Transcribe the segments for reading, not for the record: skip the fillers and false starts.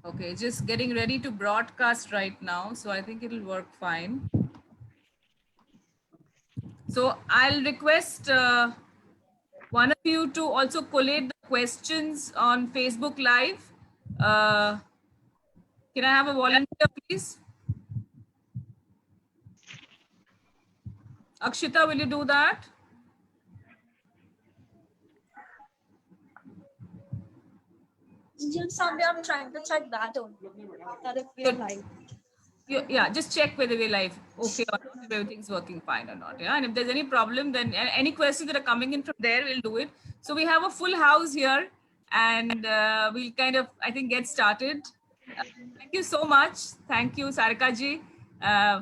Okay, just getting ready to broadcast right now, so I think it'll work fine. So I'll request one of you to also collate the questions on Facebook Live. Uh, can I have a volunteer, please? Akshita, will you do that? Just someday I'm trying to check that only. That if we are live. Yeah, just check whether we're live okay or not, if everything's working fine or not. Yeah, and if there's any problem, then any questions that are coming in from there, we'll do it. So we have a full house here, and we'll kind of, I think, get started. Uh, Thank you so much. Thank you, Sarika ji,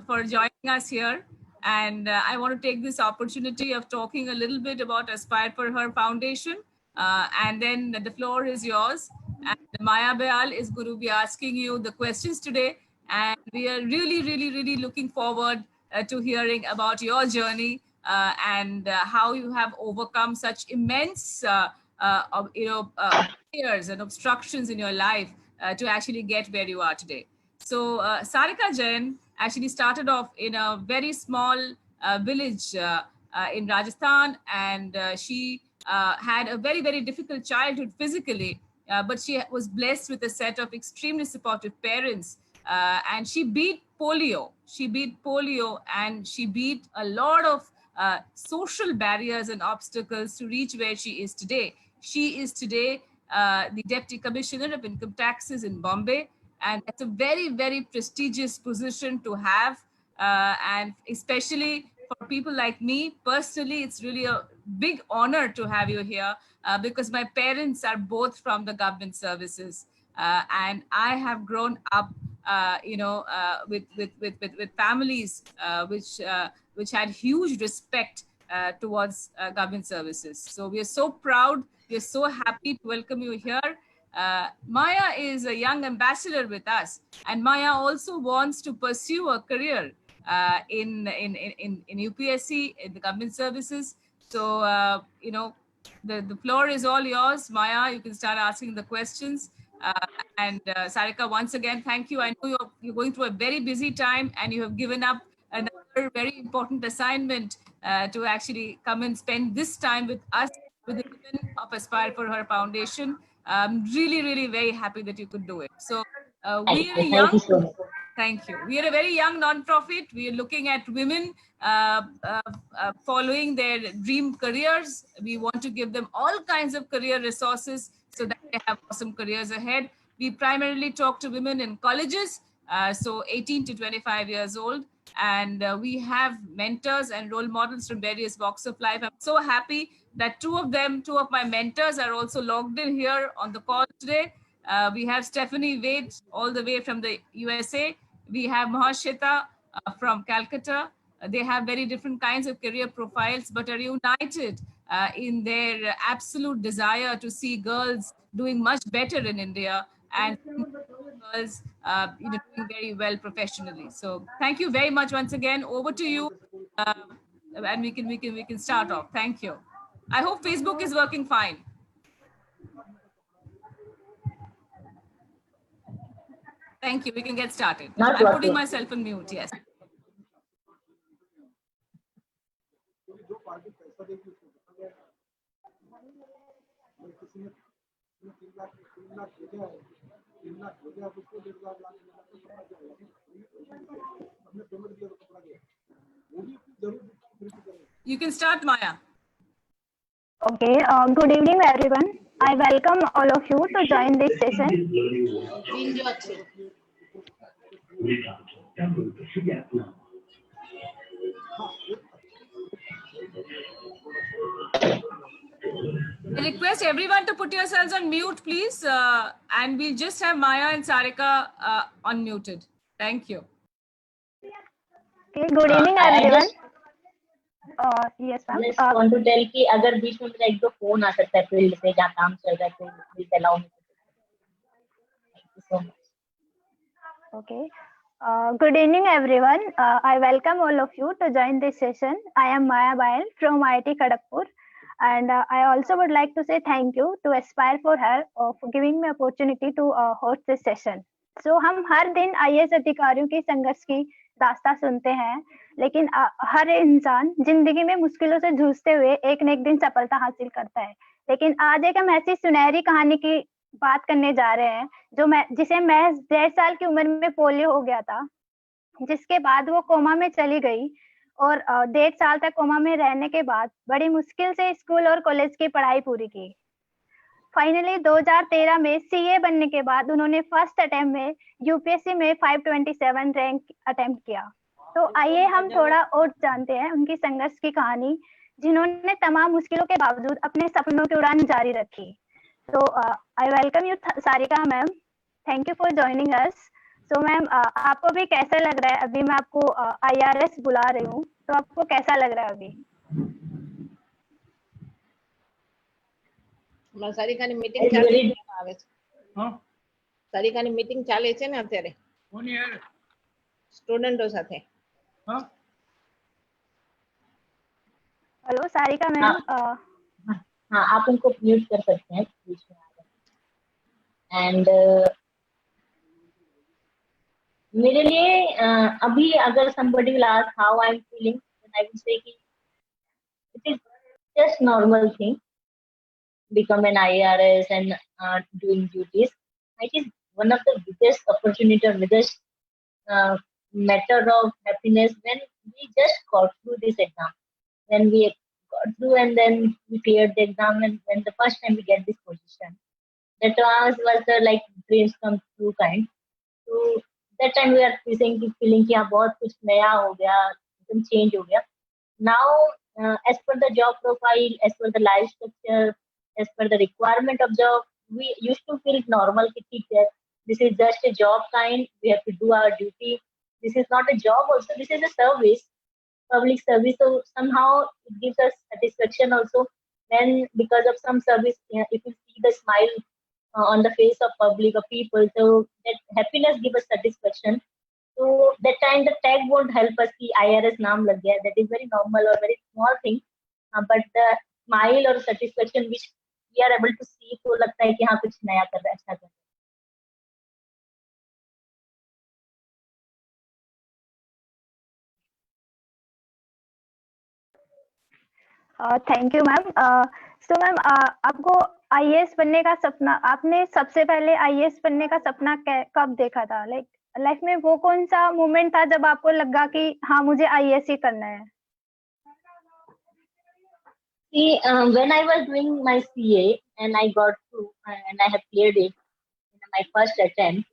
for joining us here. And I want to take this opportunity of talking a little bit about Aspire for Her Foundation. And then the floor is yours. And Maya Bayal is going to be asking you the questions today. And we are really, really, really looking forward to hearing about your journey and how you have overcome such immense, barriers and obstructions in your life to actually get where you are today. So Sarika Jain actually started off in a very small village in Rajasthan, and she had a very, very difficult childhood physically, but she was blessed with a set of extremely supportive parents, and she beat polio. She beat polio, and she beat a lot of social barriers and obstacles to reach where she is today. She is today the Deputy Commissioner of Income Taxes in Bombay, and it's a very, very prestigious position to have. And especially for people like me personally, it's really a big honor to have you here because my parents are both from the government services, and I have grown up with families which had huge respect towards government services. So we are so proud, we are so happy to welcome you here. Maya is a young ambassador with us, and Maya also wants to pursue a career in UPSC, in the government services. So, the floor is all yours, Maya. You can start asking the questions. And Sarika, once again, thank you. I know you're going through a very busy time, and you have given up another very important assignment to actually come and spend this time with us, with the women of Aspire for Her Foundation. I'm really, really very happy that you could do it. So we are a Thank you young, so much. thank you. We are a very young non-profit. We are looking at women following their dream careers. We want to give them all kinds of career resources so that they have awesome careers ahead. We primarily talk to women in colleges, so 18 to 25 years old. And we have mentors and role models from various walks of life. I'm so happy that two of my mentors are also logged in here on the call today. We have Stephanie Wade all the way from the USA. We have Mahashita from Calcutta. They have very different kinds of career profiles, but are united in their absolute desire to see girls doing much better in India and girls doing very well professionally. So thank you very much once again. Over to you, uh, and we can start off. Thank you. I hope Facebook is working fine. Thank you. We can get started. Not I'm putting working. myself on mute. Yes. You can start, Maya. Okay, good evening everyone. I welcome all of you to join this session. I request everyone to put yourselves on mute, please. And we'll just have Maya and Sarika unmuted. Thank you. Okay, good evening I everyone. just Yes, ma'am. just want to tell कि अगर बीच में मेरा एक दो phone आ सकता है field से जहाँ काम चल रहा है तो please allow me thank you so much Okay. Good evening everyone. I welcome all of you to join this session. I am Maya Bayal from IIT Kharagpur. And I also would like to say thank you to Aspire for her for giving me opportunity to host this session. So हम हर दिन IAS अधिकारियों की संघर्ष की दास्तां सुनते हैं, लेकिन हर इंसान जिंदगी में मुश्किलों से जूझते हुए एक न एक दिन सफलता हासिल करता है। लेकिन आज एक हम ऐसी सुनहरी कहानी की बात करने जा रहे हैं जिसे महज 1.5 साल की उम्र में पोलियो हो गया था, जिसके बाद वो कोमा में चली गई और 1.5 साल तक कोमा में रहने के बाद बड़ी मुश्किल से स्कूल और कॉलेज की पढ़ाई पूरी की। फाइनली 2013 में सीए बनने के बाद उन्होंने फर्स्ट अटेम्प्ट में यूपीएससी में 527 रैंक अटेम्प्ट किया। तो आइए हम थोड़ा और जानते हैं उनकी संघर्ष की कहानी, जिन्होंने तमाम मुश्किलों के बावजूद अपने सपनों की उड़ान जारी रखी। तो I welcome you Sarika ma'am, thank you for joining us. So ma'am, आपको भी कैसा लग रहा है? अभी मैं आपको IRS बुला रही हूँ, तो आपको कैसा लग रहा है अभी? સારિકાની મીટિંગ ચાલે છે આવે છે. સારિકાની મીટિંગ ચાલે છે ને અત્યારે સ્ટુડન્ટો સાથે. Hello Sarika ma'am. हाँ, आप उनको म्यूट कर सकते हैं बीच में आ जाए। एंड मेरे लिए अभी अगर somebody will ask how I'm feeling, then I will say कि it is just normal thing, become an IRS and doing duties. It is one of the biggest opportunity or biggest matter of happiness when we just got through this exam. When we got through and then we cleared the exam, and when the first time we get this position, that was the like dreams come true kind. So that time we are feeling कि हाँ बहुत कुछ नया हो गया, एकदम change हो गया. Now as per the job profile, as per the life structure, as per the requirement of job, we used to feel normal कि ठीक है, this is just a job kind, we have to do our duty. This is not a job also, this is a service, public service. So somehow it gives us satisfaction also when because of some service, if you see the smile on the face of public or people, so that happiness gives us satisfaction. So that time the tag won't help us कि IRS नाम लग गया, that is very normal or very small thing, but the smile or satisfaction which we are able to see, तो लगता है कि हाँ कुछ नया कर रहा है, अच्छा कर रहा है. Thank you ma'am. So ma'am, आपको IAS बनने का सपना, आपने सबसे पहले IAS बनने का सपना कब देखा था? लाइफ में वो कौन सा मोमेंट था जब आपको लगा कि हाँ मुझे IAS ही करना है? See, when I was doing my CA and I got through and I have cleared it in my first attempt,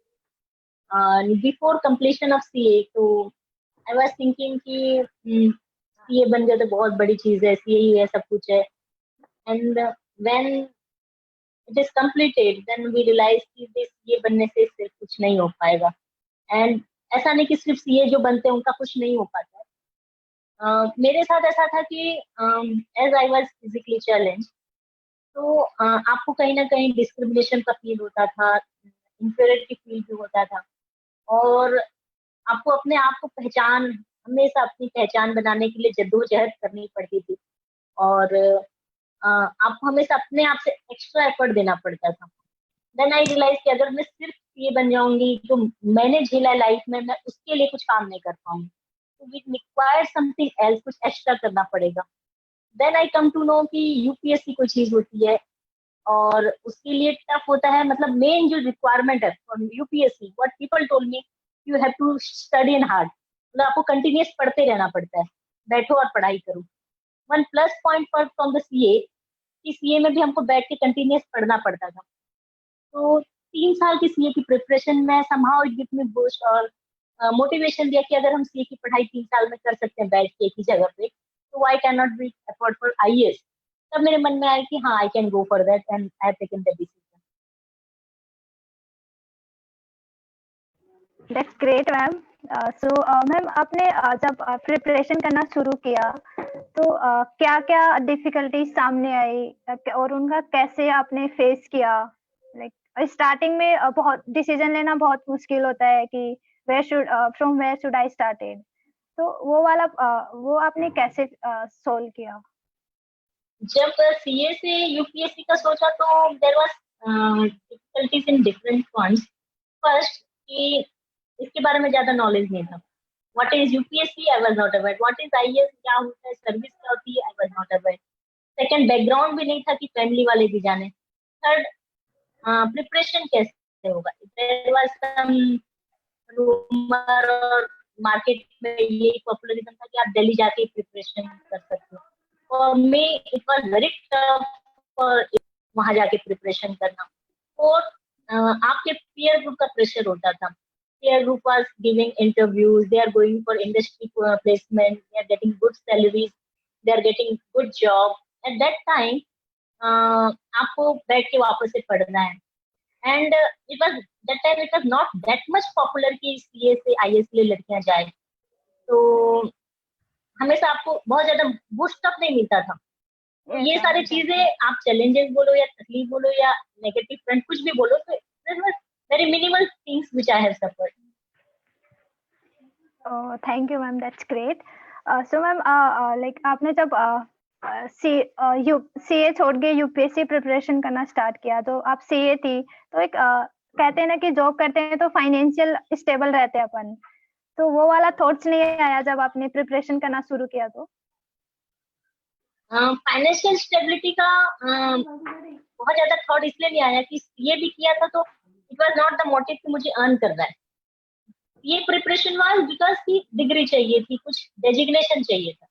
before completion of CA, so I was thinking कि CA बन गया तो बहुत बड़ी चीज है, CA ही है, सब कुछ है. And when it is completed, then we realized कि this CA बनने से सिर्फ कुछ नहीं हो पाएगा. And ऐसा नहीं कि सिर्फ CA जो बनते हैं उनका कुछ नहीं हो पाता है. मेरे साथ ऐसा था कि as I was physically challenge, तो आपको कहीं ना कहीं डिस्क्रिमिनेशन का फील होता था, इंफीरियरिटी फील भी होता था, और आपको अपने आप को हमेशा अपनी पहचान बनाने के लिए जद्दोजहद करनी पड़ती थी, और आपको हमेशा अपने आप से एक्स्ट्रा एफर्ट देना पड़ता था. देन आई रियलाइज कि अगर मैं सिर्फ ये बन जाऊंगी जो मैंने झेला लाइफ में, मैं उसके लिए कुछ काम नहीं कर पाऊंगी. We require something else, कुछ एक्स्ट्रा करना पड़ेगा. Then I come to know कि UPSC कोई चीज होती है और उसके लिए टफ होता है. मतलब मेन जो रिक्वायरमेंट है for UPSC, what people told me, you have to study in hard. मतलब आपको कंटिन्यूस पढ़ते रहना पड़ता है, बैठो और पढ़ाई करो. One plus point for from the CA कि CA में भी हमको बैठ के कंटिन्यूस पढ़ना पड़ता था. तो 3 साल की CA की प्रिपरेशन में somehow it give me boost और मोटिवेशन दिया कि अगर हम CA की पढ़ाई 3 साल में कर सकते हैं बैठ के एक ही जगह पे, तो why can not be effort for IAS. तब मेरे मन में आया कि हाँ I can go for that and I have taken the decision. That's great ma'am. So ma'am, आपने जब प्रिपरेशन करना शुरू किया तो क्या क्या डिफिकल्टीज सामने आई और उनका कैसे आपने फेस किया? लाइक स्टार्टिंग में बहुत डिसीजन लेना बहुत मुश्किल होता है कि from where should I started? तो वो आपने कैसे सोल्व किया? जब सीए से यूपीएससी का सोचा तो there was difficulties in different points. First कि इसके बारे में ज्यादा नॉलेज नहीं था। What is UPSC, I was not aware. What is IAS, क्या होता है, सर्विस क्या होती है, I was not aware. Second, background भी नहीं था कि फैमिली वाले भी जाने। थर्ड, प्रिपरेशन कैसे होगा। देयर वाज सम रूमर और मार्केट में ये पॉपुलरिज्म था कि आप दिल्ली जाके प्रिपरेशन कर सकते हो। For me it was very tough और वहां जाके प्रिपरेशन करना। और आपके पीयर ग्रुप का प्रेशर होता था। Peer group was giving interviews, they are going for industry placement, they are getting good salaries, they are getting good job. At that time आपको बैठ के वापस से पढ़ना है। And it was that time it was not that much popular कि CA से IAS के लिए लड़कियां जाए। तो हमेशा आपको बहुत ज्यादा बूस्ट अप नहीं मिलता था। तो ये सारी चीजें आप चैलेंजेस बोलो या तकलीफ बोलो या नेगेटिव फ्रंट कुछ भी बोलो, तो there was very minimal things which I have suffered. Thank you ma'am, that's great. So ma'am like आपने जब सीए छोड़ के यूपीएससी प्रिपरेशन करना स्टार्ट किया, तो आप सीए थी, तो एक कहते हैं ना कि जॉब करते हैं तो फाइनेंशियल स्टेबल रहते हैं अपन, तो वो वाला थॉट्स नहीं आया जब आपने प्रिपरेशन करना शुरू किया? तो फाइनेंशियल स्टेबिलिटी का बहुत ज्यादा थॉट इसलिए नहीं आया कि सीए भी किया था तो it was not the motive कि मुझे अर्न करना है। ये प्रिपरेशन वाज बिकॉज की डिग्री चाहिए थी, कुछ डेजिग्नेशन चाहिए था।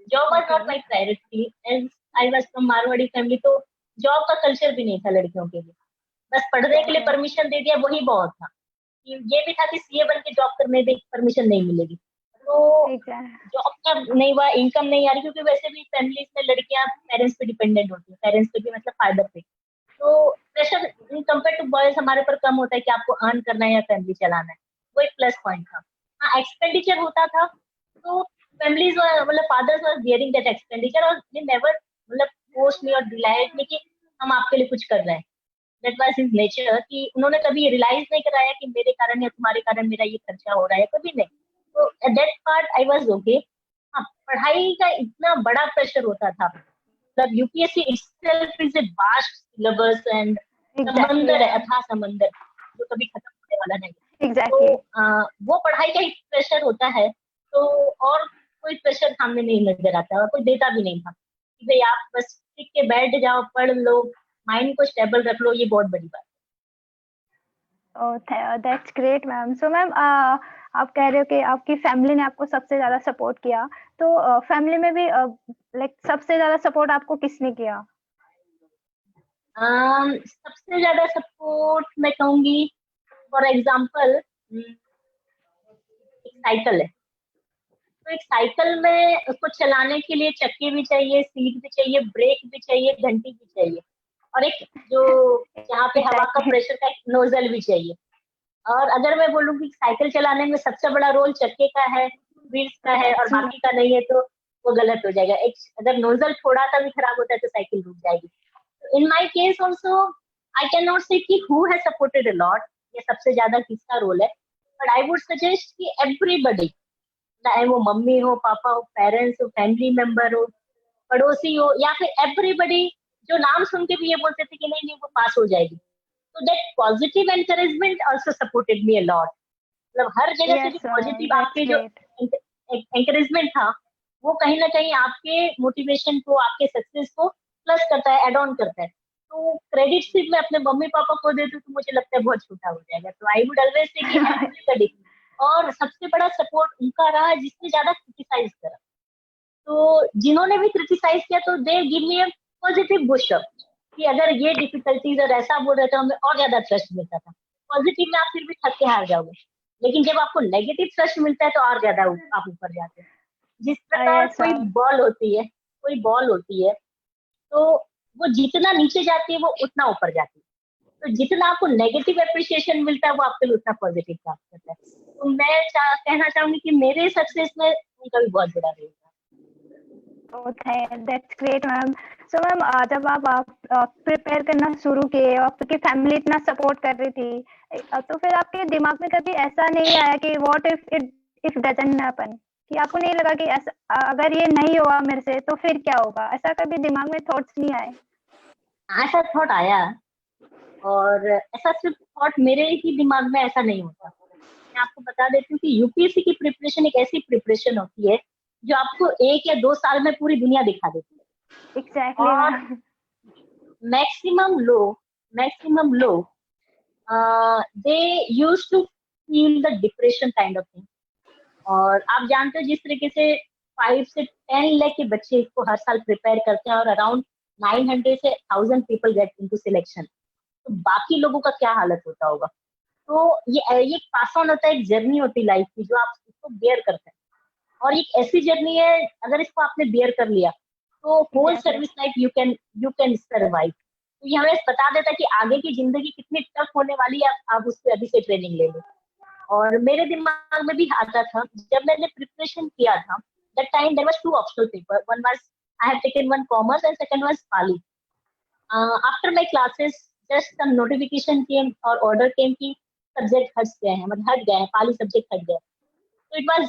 Job was not my priority as I was from Marwari family, तो जॉब का कल्चर भी नहीं था लड़कियों के लिए। बस पढ़ने के लिए परमिशन दे दिया, वही बहुत था। ये भी था कि सीए बन के जॉब करने की परमिशन नहीं मिलेगी, तो जॉब का नहीं हुआ, इनकम नहीं आ रही, क्योंकि वैसे भी फैमिलीज में लड़कियां पेरेंट्स पे डिपेंडेंट होती है, पेरेंट्स पे भी मतलब फादर पे। तो pressure in compare to boys हमारे पर कम होता है कि आपको अर्न करना है या फैमिली चलाना है, वो एक प्लस पॉइंट था। हाँ, एक्सपेंडिचर होता था, तो फैमिलीज मतलब fathers were bearing that expenditure और दे नेवर मतलब फोर्स मी और डिलाइड मी कि हम आपके लिए कुछ कर रहे हैं। दैट वाज हिज नेचर कि उन्होंने कभी रियलाइज नहीं कराया कि मेरे कारण या तुम्हारे कारण मेरा ये खर्चा हो रहा है, कभी नहीं। तो at that part I was okay. हाँ, पढ़ाई का इतना बड़ा प्रेशर होता था, मतलब UPSC itself is a vast syllabus and समंदर है, अथाह समंदर जो कभी खत्म होने वाला नहीं। तो वो पढ़ाई का ही प्रेशर होता है, तो और कोई प्रेशर सामने नहीं नजर आता और कोई देता भी नहीं था कि भाई आप बस टिक के बैठ जाओ, पढ़ लो, माइंड को स्टेबल रख लो, ये बहुत बड़ी बात है। Oh, that's great ma'am. So ma'am आप कह रहे हो कि आपकी फैमिली ने आपको सबसे ज्यादा सपोर्ट किया, तो फैमिली में भी लाइक सबसे ज्यादा सपोर्ट आपको किसने किया? सबसे ज्यादा सपोर्ट मैं कहूंगी, फॉर एग्जाम्पल एक साइकिल है, तो एक साइकिल में उसको चलाने के लिए चक्के भी चाहिए, सीट भी चाहिए, ब्रेक भी चाहिए, घंटी भी चाहिए, और एक जो जहाँ पे हवा का प्रेशर का एक नोजल भी चाहिए। और अगर मैं बोलूँ कि साइकिल चलाने में सबसे बड़ा रोल चक्के का है, व्हील्स का है, और बाकी का नहीं है, तो वो गलत हो जाएगा। एक अगर नोजल थोड़ा सा भी खराब होता है तो साइकिल रुक जाएगी। In my case also I can not say कि who has supported a lot, ये सबसे ज्यादा किसका रोल है, बट आई वुड सजेस्ट कि एवरीबडी, चाहे वो मम्मी हो, पापा हो, पेरेंट्स हो, फैमिली मेंबर हो, पड़ोसी हो, या फिर एवरीबडी जो नाम सुन के भी ये बोलते थे कि नहीं नहीं वो पास हो जाएगी। तो that positive encouragement also supported me a lot. मतलब हर जगह से जो पॉजिटिव आपके जो एनकरेजमेंट था, वो कहीं ना कहीं आपके मोटिवेशन को, आपके सक्सेस को प्लस करता है, एड ऑन करता है। तो क्रेडिट सिर्फ मैं अपने मम्मी पापा को दे दूं तो मुझे लगता है बहुत छोटा हो जाएगा। तो आई वुड ऑलवेज से कि एवरीबॉडी, और सबसे बड़ा सपोर्ट उनका रहा जिसने ज्यादा क्रिटिसाइज करा। तो जिन्होंने भी क्रिटिसाइज किया तो they give me a positive boost up कि अगर ये डिफिकल्टीज और ऐसा बोल रहे तो हमें और ज्यादा ट्रस्ट मिलता था। पॉजिटिव में आप फिर भी थक के हार जाओगे, लेकिन जब आपको नेगेटिव ट्रस्ट मिलता है तो और ज्यादा आप ऊपर जाते हैं। जिस प्रकार कोई बॉल होती है, तो वो जितना नीचे जाती है वो उतना ऊपर जाती है। तो जितना आपको नेगेटिव एप्रिसिएशन मिलता है वो आपके लिए उतना पॉजिटिव प्राप्त करता है। तो मैं कहना चाहूंगी कि मेरे सक्सेस में उनका भी बहुत बड़ा रोल था। That's great ma'am. So ma'am जब आप प्रिपेयर करना शुरू किए, आपकी फैमिली इतना सपोर्ट कर रही थी, तो फिर आपके दिमाग में कभी ऐसा नहीं आया कि what if it doesn't happen, कि आपको नहीं लगा कि ऐसा अगर ये नहीं हुआ मेरे से तो फिर क्या होगा? ऐसा कभी दिमाग में थॉट्स नहीं आए? ऐसा थॉट आया, और ऐसा सिर्फ थॉट मेरे ही दिमाग में ऐसा नहीं होता। मैं आपको बता देती हूँ कि यूपीएससी की प्रिपरेशन एक ऐसी प्रिपरेशन होती है जो आपको 1 या 2 साल में पूरी दुनिया दिखा देती है। एग्जैक्टली और मैम। मैक्सिमम लोग they use to feel the depression kind of thing. और आप जानते हो जिस तरीके से 5 से 10 लाख के बच्चे इसको हर साल प्रिपेयर करते हैं और अराउंड 900 से 1000 पीपल गेट इनटू सिलेक्शन, तो बाकी लोगों का क्या हालत होता होगा। तो ये पास ऑन होता है, एक जर्नी होती है लाइफ की जो आप इसको बेयर करते हैं, और एक ऐसी जर्नी है अगर इसको आपने बेयर कर लिया तो whole service life you can survive. तो ये हमें बता देता है कि आगे की जिंदगी कितनी टफ होने वाली है, आप उससे अभी से ट्रेनिंग ले लो। और मेरे दिमाग में भी आता था जब मैंने प्रिपरेशन किया था, that time there was 2 optional paper, one was I have taken one commerce and second was Pali. After my classes just some notification came और ऑर्डर केम कि सब्जेक्ट हट गए हैं, मतलब हट गए हैं, पाली सब्जेक्ट हट गए। तो इट वाज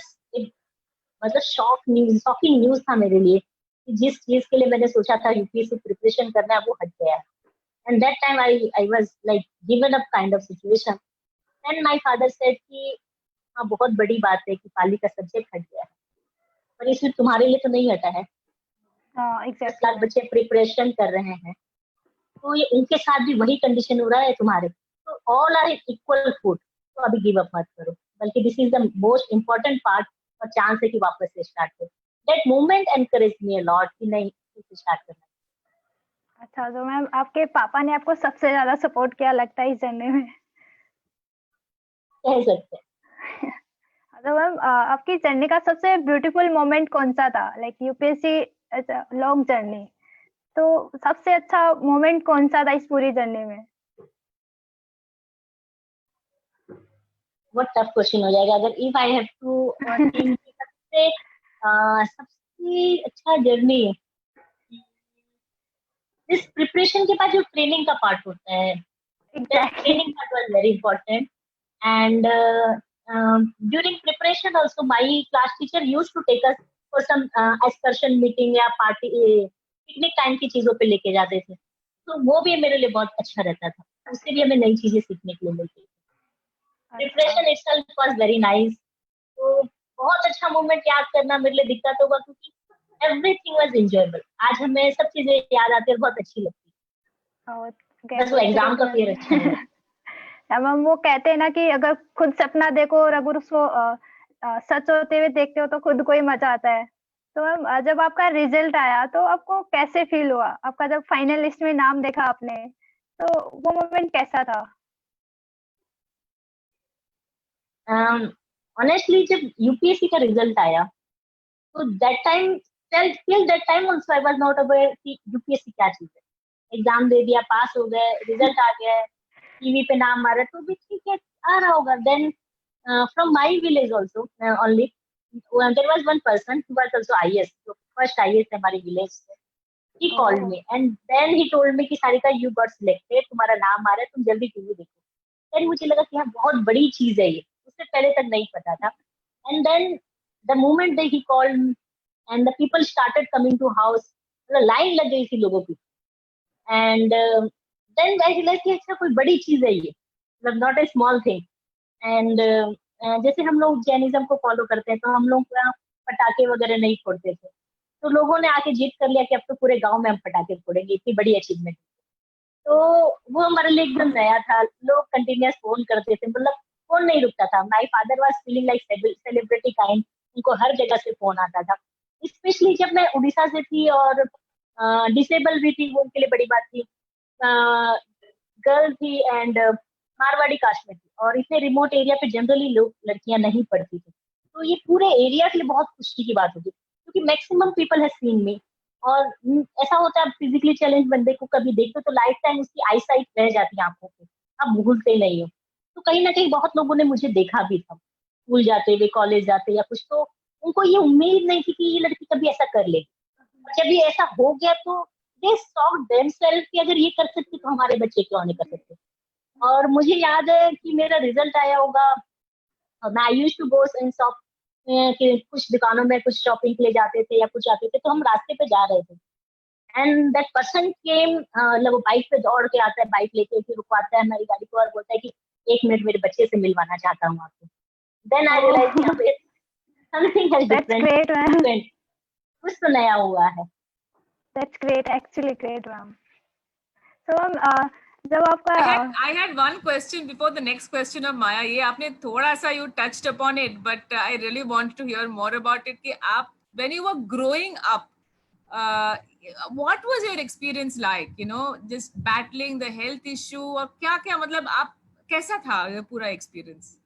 मतलब शॉकिंग न्यूज था मेरे लिए कि जिस चीज के लिए मैंने सोचा था यूपीएससी प्रिपरेशन करना है वो हट गया। And that time I was like given up kind of situation. And my father said कि हाँ बहुत बड़ी बात है कि पाली का सब्जेक्ट हट गया है, पर इसमें तुम्हारे लिए तो नहीं हटा है। हाँ 10 लाख एग्जैक्टली। बच्चे प्रिपरेशन कर रहे हैं, तो ये उनके साथ भी वही कंडीशन हो रहा है तुम्हारे, तो ऑल आर इक्वल फूड। तो अभी गिव अप मत करो, बल्कि this is the most important part, और चांस है कि वापस से स्टार्ट करो। That moment encourage me a lot कि नहीं फिर से स्टार्ट करना। अच्छा, तो मैम आपके पापा ने आपको सबसे ज्यादा सपोर्ट किया लगता है इस जर्नी में? कह सकते हैं। तो मैम आपकी जर्नी का सबसे ब्यूटीफुल मोमेंट कौन सा था? लाइक यूपीएससी लॉन्ग जर्नी, तो सबसे अच्छा मोमेंट कौन सा था इस पूरी जर्नी में? बहुत टफ क्वेश्चन हो जाएगा अगर if I have to think सबसे अच्छा जर्नी। इस प्रिपरेशन के बाद जो ट्रेनिंग का पार्ट होता है, that exactly. training part was very important. And during preparation also my class teacher used to take us for some excursion meeting या party पिकनिक टाइम की चीजों पे लेके जाते थे, तो वो भी मेरे लिए बहुत अच्छा रहता था, उससे भी हमें नई चीजें सीखने के लिए मिलती थी। Preparation itself was very nice। तो बहुत अच्छा मोमेंट याद करना मेरे लिए दिक्कत होगा क्योंकि एवरीथिंग वाज एंजॉयबल। आज हमें सब चीजें याद आती है, बहुत अच्छी लगती है, बस वो एग्जाम का फियर अच्छा नहीं लगता। मैम वो कहते हैं ना कि अगर खुद सपना देखो और अगर उसको सच होते हुए देखते हो तो खुद को ही मजा आता है। तो मैम जब आपका रिजल्ट आया तो आपको कैसे फील हुआ? आपका जब फाइनल लिस्ट में नाम देखा आपने, तो वो मोमेंट कैसा था? ऑनेस्टली जब यूपीएससी का रिजल्ट आया तो that time till that time also I was not aware कि यूपीएससी क्या चीज है। एग्जाम दे दिया, पास हो गए, रिजल्ट आ गया, टीवी पे नाम आ रहा तो भी ठीक है, आ रहा होगा। Then from my village also only there was one person who was also IAS, जो फर्स्ट आईएएस है हमारे विलेज से। He called me and then he told me कि सारिका यू गॉट सिलेक्टेड, तुम्हारा नाम आ रहा है, तुम जल्दी टीवी देखो। देन मुझे लगा कि हाँ बहुत बड़ी चीज है ये, उससे पहले तक नहीं पता था। And then the moment that he called and the people started coming to house, मतलब लाइन लग गई थी लोगों की। एंड देन आई रियलाइज कि अच्छा कोई बड़ी चीज है ये, मतलब not a small thing. And जैसे हम लोग जैनिज्म को फॉलो करते हैं तो हम लोग पटाखे वगैरह नहीं फोड़ते थे, तो लोगों ने आके जिद कर लिया कि अब तो पूरे गांव में हम पटाखे फोड़ेंगे, इतनी बड़ी अचीवमेंट। तो वो हमारे लिए एकदम नया था। लोग कंटिन्यूस फोन करते थे, मतलब फोन नहीं रुकता था। My father was feeling like celebrity kind, उनको हर जगह से फोन आता था। स्पेशली जब मैं उड़ीसा से थी और डिसेबल भी थी, वो उनके लिए बड़ी बात थी। गर्ल थी एंड मारवाड़ी कास्ट में थी, और इतने रिमोट एरिया पे जनरली लोग लड़कियां नहीं पढ़ती थी, तो ये पूरे एरिया के लिए बहुत खुशी की बात होगी क्योंकि मैक्सिमम पीपल हैव सीन मी। और ऐसा होता है, आप फिजिकली चैलेंज बंदे को कभी देखते हो तो लाइफ टाइम उसकी आई साइट रह जाती है आंखों पे, आप भूलते नहीं हो। तो कहीं ना कहीं बहुत लोगों ने मुझे देखा भी था, स्कूल जाते हुए, कॉलेज जाते या कुछ, तो उनको ये उम्मीद नहीं थी कि ये लड़की कभी ऐसा कर लेगी। जब ये ऐसा हो गया तो दे शॉक्ड देमसेल्फ कि अगर ये कर सकती तो हमारे बच्चे क्यों नहीं कर सकते। और मुझे याद है कि मेरा रिजल्ट आया होगा, मैं I used to go in shop कि कुछ दुकानों में कुछ शॉपिंग के लिए जाते थे या कुछ जाते थे, तो हम रास्ते पे जा रहे थे एंड दैट पर्सन केम, मतलब वो बाइक पे दौड़ के आता है, बाइक लेके फिर रुकवाता है हमारी गाड़ी को और बोलता है कि 1 मिनट मेरे बच्चे से मिलवाना चाहता हूँ आपको। देन आई रियलाइज यहाँ पे समथिंग है That's great, ma'am. डिफरेंट, कुछ तो नया हुआ है। That's great, actually great, ma'am. So, जब आपका I had one question before the next question of Maya. ये आपने थोड़ा सा you touched upon it, but I really want to hear more about it. कि आप when you were growing up, what was your experience like? You know, just battling the health issue और क्या क्या मतलब आप कैसा था ये पूरा experience?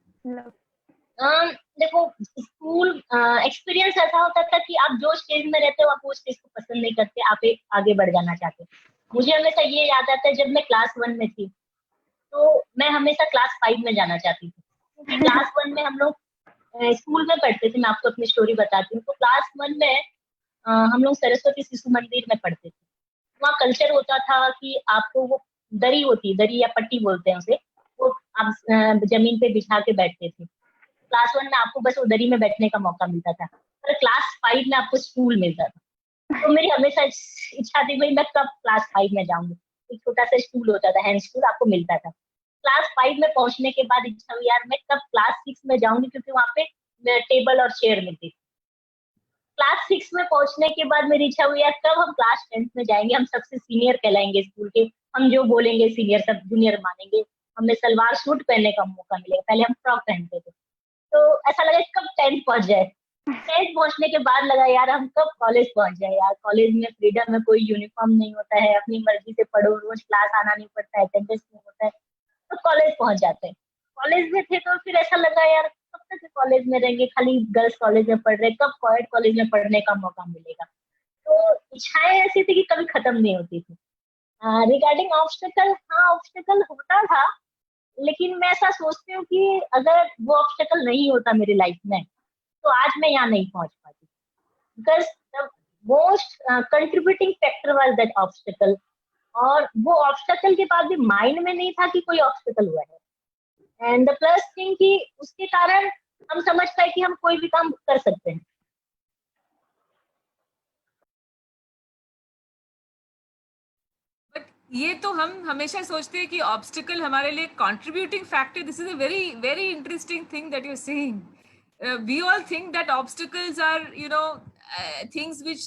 देखो स्कूल एक्सपीरियंस ऐसा होता था कि आप जो स्टेज में रहते हो आप वो स्टेज को पसंद नहीं करते, आप एक आगे बढ़ जाना चाहते हो। मुझे हमेशा ये याद आता है जब मैं क्लास 1 में थी तो मैं हमेशा क्लास 5 में जाना चाहती थी, क्योंकि क्लास 1 में हम लोग स्कूल में पढ़ते थे। मैं आपको अपनी स्टोरी बताती हूँ। तो क्लास 1 में हम लोग सरस्वती शिशु मंदिर में पढ़ते थे। वहाँ कल्चर होता था कि आपको वो दरी होती, दरी या पट्टी बोलते हैं उसे, वो आप जमीन पे बिछा के बैठते थे। क्लास 1 में आपको बस उधरी में बैठने का मौका मिलता था, पर क्लास 5 में आपको स्कूल मिलता था। तो मेरी हमेशा इच्छा थी भाई मैं कब क्लास 5 में जाऊंगी। एक छोटा सा स्कूल होता था, हैंड स्कूल आपको मिलता था। क्लास 5 में पहुंचने के बाद इच्छा हुई यार मैं कब क्लास 6 में जाऊंगी, क्योंकि वहाँ पे टेबल और चेयर मिलती थी। क्लास 6 में पहुंचने के बाद मेरी इच्छा हुई यार कब हम क्लास 10th में जाएंगे, हम सबसे सीनियर कहलाएंगे स्कूल के, हम जो बोलेंगे सीनियर सब जूनियर मानेंगे, हमें सलवार सूट पहनने का मौका मिलेगा। पहले हम फ्रॉक पहनते थे। तो ऐसा लगा कब 10th पहुंच जाए। 10th पहुंचने के बाद लगा यार हम कब कॉलेज पहुंच जाए। यार कॉलेज में फ्रीडम है, कोई यूनिफॉर्म नहीं होता है, अपनी मर्जी से पढ़ो, रोज क्लास आना नहीं पड़ता है, अटेंडेंस नहीं होता है, तो कॉलेज पहुंच जाते हैं। कॉलेज में थे तो फिर ऐसा लगा यार कब तक कॉलेज में रहेंगे, खाली गर्ल्स कॉलेज में पढ़ रहे, कब कॉएड कॉलेज में पढ़ने का मौका मिलेगा। तो इच्छाएं ऐसी थी कि कभी खत्म नहीं होती थी। रिगार्डिंग ऑब्स्टेकल, हाँ ऑब्स्टेकल होता था, लेकिन मैं ऐसा सोचती हूँ कि अगर वो ऑब्स्टेकल नहीं होता मेरी लाइफ में तो आज मैं यहाँ नहीं पहुंच पाती। Because the most contributing factor was that obstacle. और वो ऑब्स्टेकल के बाद भी माइंड में नहीं था कि कोई ऑब्स्टेकल हुआ है। एंड द प्लस थिंग कि उसके कारण हम समझ पाए कि हम कोई भी काम कर सकते हैं। ये तो हम हमेशा सोचते हैं कि ऑब्स्टिकल हमारे लिए contributing factor. This is a very very interesting thing that you are saying. We all think that obstacles are things which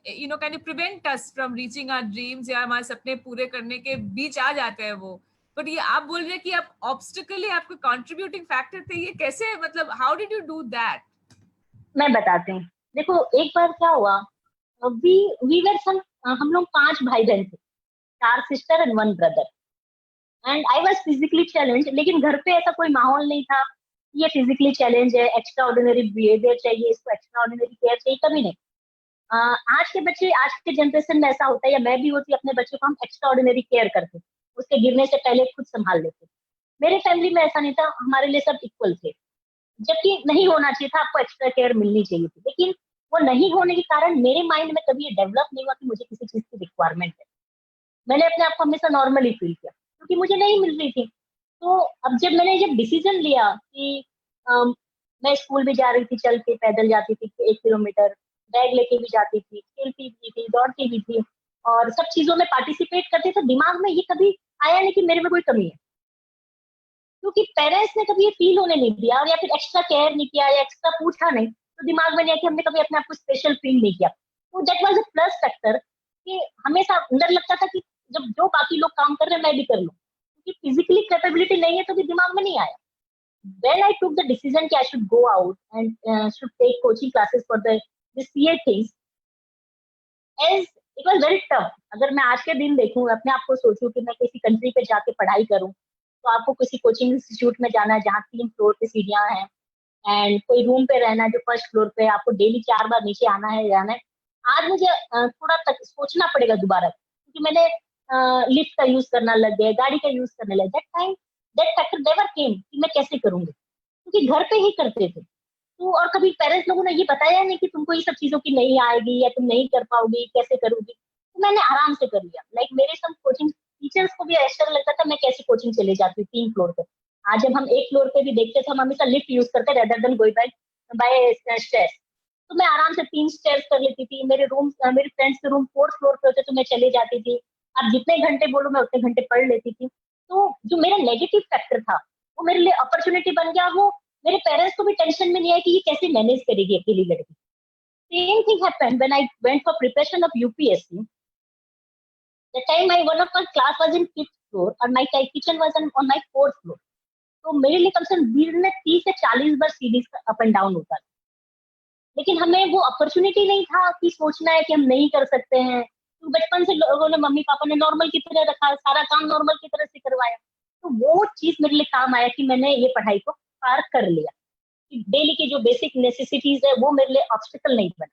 can prevent us from reaching our dreams, या हमारे सपने पूरे करने के बीच आ जाते हैं वो। बट ये आप बोल रहे हैं कि आप ऑब्स्टिकल ही आपके कंट्रीब्यूटिंग फैक्टर थे। ये कैसे, मतलब how did you do that? मैं बताती हूँ। देखो एक बार क्या हुआ, वी वर सम, हम लोग 5 भाई बहन थे, 4 sister and 1 brother. And I was physically challenge, लेकिन घर पे ऐसा कोई माहौल नहीं था ये फिजिकली चैलेंज है, एक्स्ट्रा ऑर्डिनरी बिहेवियर चाहिए, इसको एक्स्ट्रा ऑर्डिनरी केयर चाहिए, कभी नहीं। आज के बच्चे, आज के जनरेशन में ऐसा होता है, या मैं भी होती अपने बच्चों को हम एक्स्ट्रा ऑर्डिनरी केयर करते, उसके गिरने से पहले खुद संभाल लेते। मेरे फैमिली में ऐसा नहीं था, हमारे लिए सब इक्वल थे। जबकि नहीं होना चाहिए था, आपको एक्स्ट्रा केयर मिलनी चाहिए थी, लेकिन वो नहीं होने के कारण मेरे माइंड में कभी ये डेवलप नहीं हुआ कि मुझे किसी चीज की रिक्वायरमेंट है। मैंने अपने आप को हमेशा नॉर्मली फील किया क्योंकि मुझे नहीं मिल रही थी। तो अब जब डिसीजन लिया कि मैं स्कूल भी जा रही थी, चल के पैदल जाती थी 1 किलोमीटर, बैग लेके भी जाती थी, खेलती भी थी, दौड़ती भी थी और सब चीजों में पार्टिसिपेट करती, तो दिमाग में ये कभी आया नहीं कि मेरे में कोई कमी है, क्योंकि पेरेंट्स ने कभी ये फील होने नहीं दिया और या फिर एक्स्ट्रा केयर नहीं किया या एक्स्ट्रा पूछा नहीं, तो दिमाग में नहीं आया कि हमने कभी अपने आप को स्पेशल फील नहीं किया। तो that was a plus factor कि हमेशा अंदर लगता था कि जब जो बाकी लोग काम कर रहे हैं मैं भी कर लूं, क्योंकि फिजिकली कैपेबिलिटी नहीं है तो भी दिमाग में नहीं आया। When I took the decision कि I should go out and should take coaching classes for the CA things, as it was very tough। अगर मैं आज के दिन देखूं, अपने आप को सोचूं कि मैं किसी कंट्री पे जाके पढ़ाई करूं, तो आपको किसी कोचिंग इंस्टीट्यूट में जाना है जहाँ 3 फ्लोर पे सीढ़ियां हैं एंड कोई रूम पे रहना है जो फर्स्ट फ्लोर पे, आपको डेली 4 बार नीचे आना है जाना है। आज मुझे थोड़ा तक सोचना पड़ेगा दोबारा, क्योंकि मैंने लिफ्ट का यूज करना लग गया, गाड़ी का यूज करने लगे। That time that factor never came कि मैं कैसे करूंगी, क्योंकि घर पे ही करते थे। तो और कभी पेरेंट्स लोगों ने ये बताया नहीं कि तुमको ये सब चीजों की नहीं आएगी या तुम नहीं कर पाओगी, कैसे करोगी। तो मैंने आराम से कर लिया। लाइक मेरे सब कोचिंग टीचर्स को भी ऐसा लगता था मैं कैसे कोचिंग चले जाती हूँ 3 फ्लोर पे। आज जब हम 1 फ्लोर पे भी देखते थे, हम हमेशा लिफ्ट यूज करते rather than going by by stairs, तो मैं आराम से 3 स्टेयर्स कर लेती थी। मेरे फ्रेंड्स के रूम 4th फ्लोर पे होते, तो मैं चली जाती थी। आप जितने घंटे बोलो मैं उतने घंटे पढ़ लेती थी। तो जो मेरा नेगेटिव फैक्टर था वो मेरे लिए अपॉर्चुनिटी बन गया। वो मेरे पेरेंट्स को भी टेंशन में नहीं आया कि ये कैसे मैनेज करेगी अकेली लड़की। Same thing happened when I went for preparation of UPSC. That time my one of my class was in 5th floor और my kitchen was on my 4th floor. तो मेरे लिए कम से कम दिन में 30 से 40 बार सीढ़ी अप एंड डाउन होता था। लेकिन हमें वो अपॉर्चुनिटी नहीं था कि सोचना है कि हम नहीं कर सकते हैं। तो बचपन से लोगों ने, मम्मी पापा ने नॉर्मल की तरह रखा, सारा काम नॉर्मल की तरह से करवाया। तो वो चीज मेरे लिए काम आया कि मैंने ये पढ़ाई को पार कर लिया, कि डेली की जो बेसिक नेसेसिटीज है वो मेरे लिए ऑब्स्टिकल नहीं बना।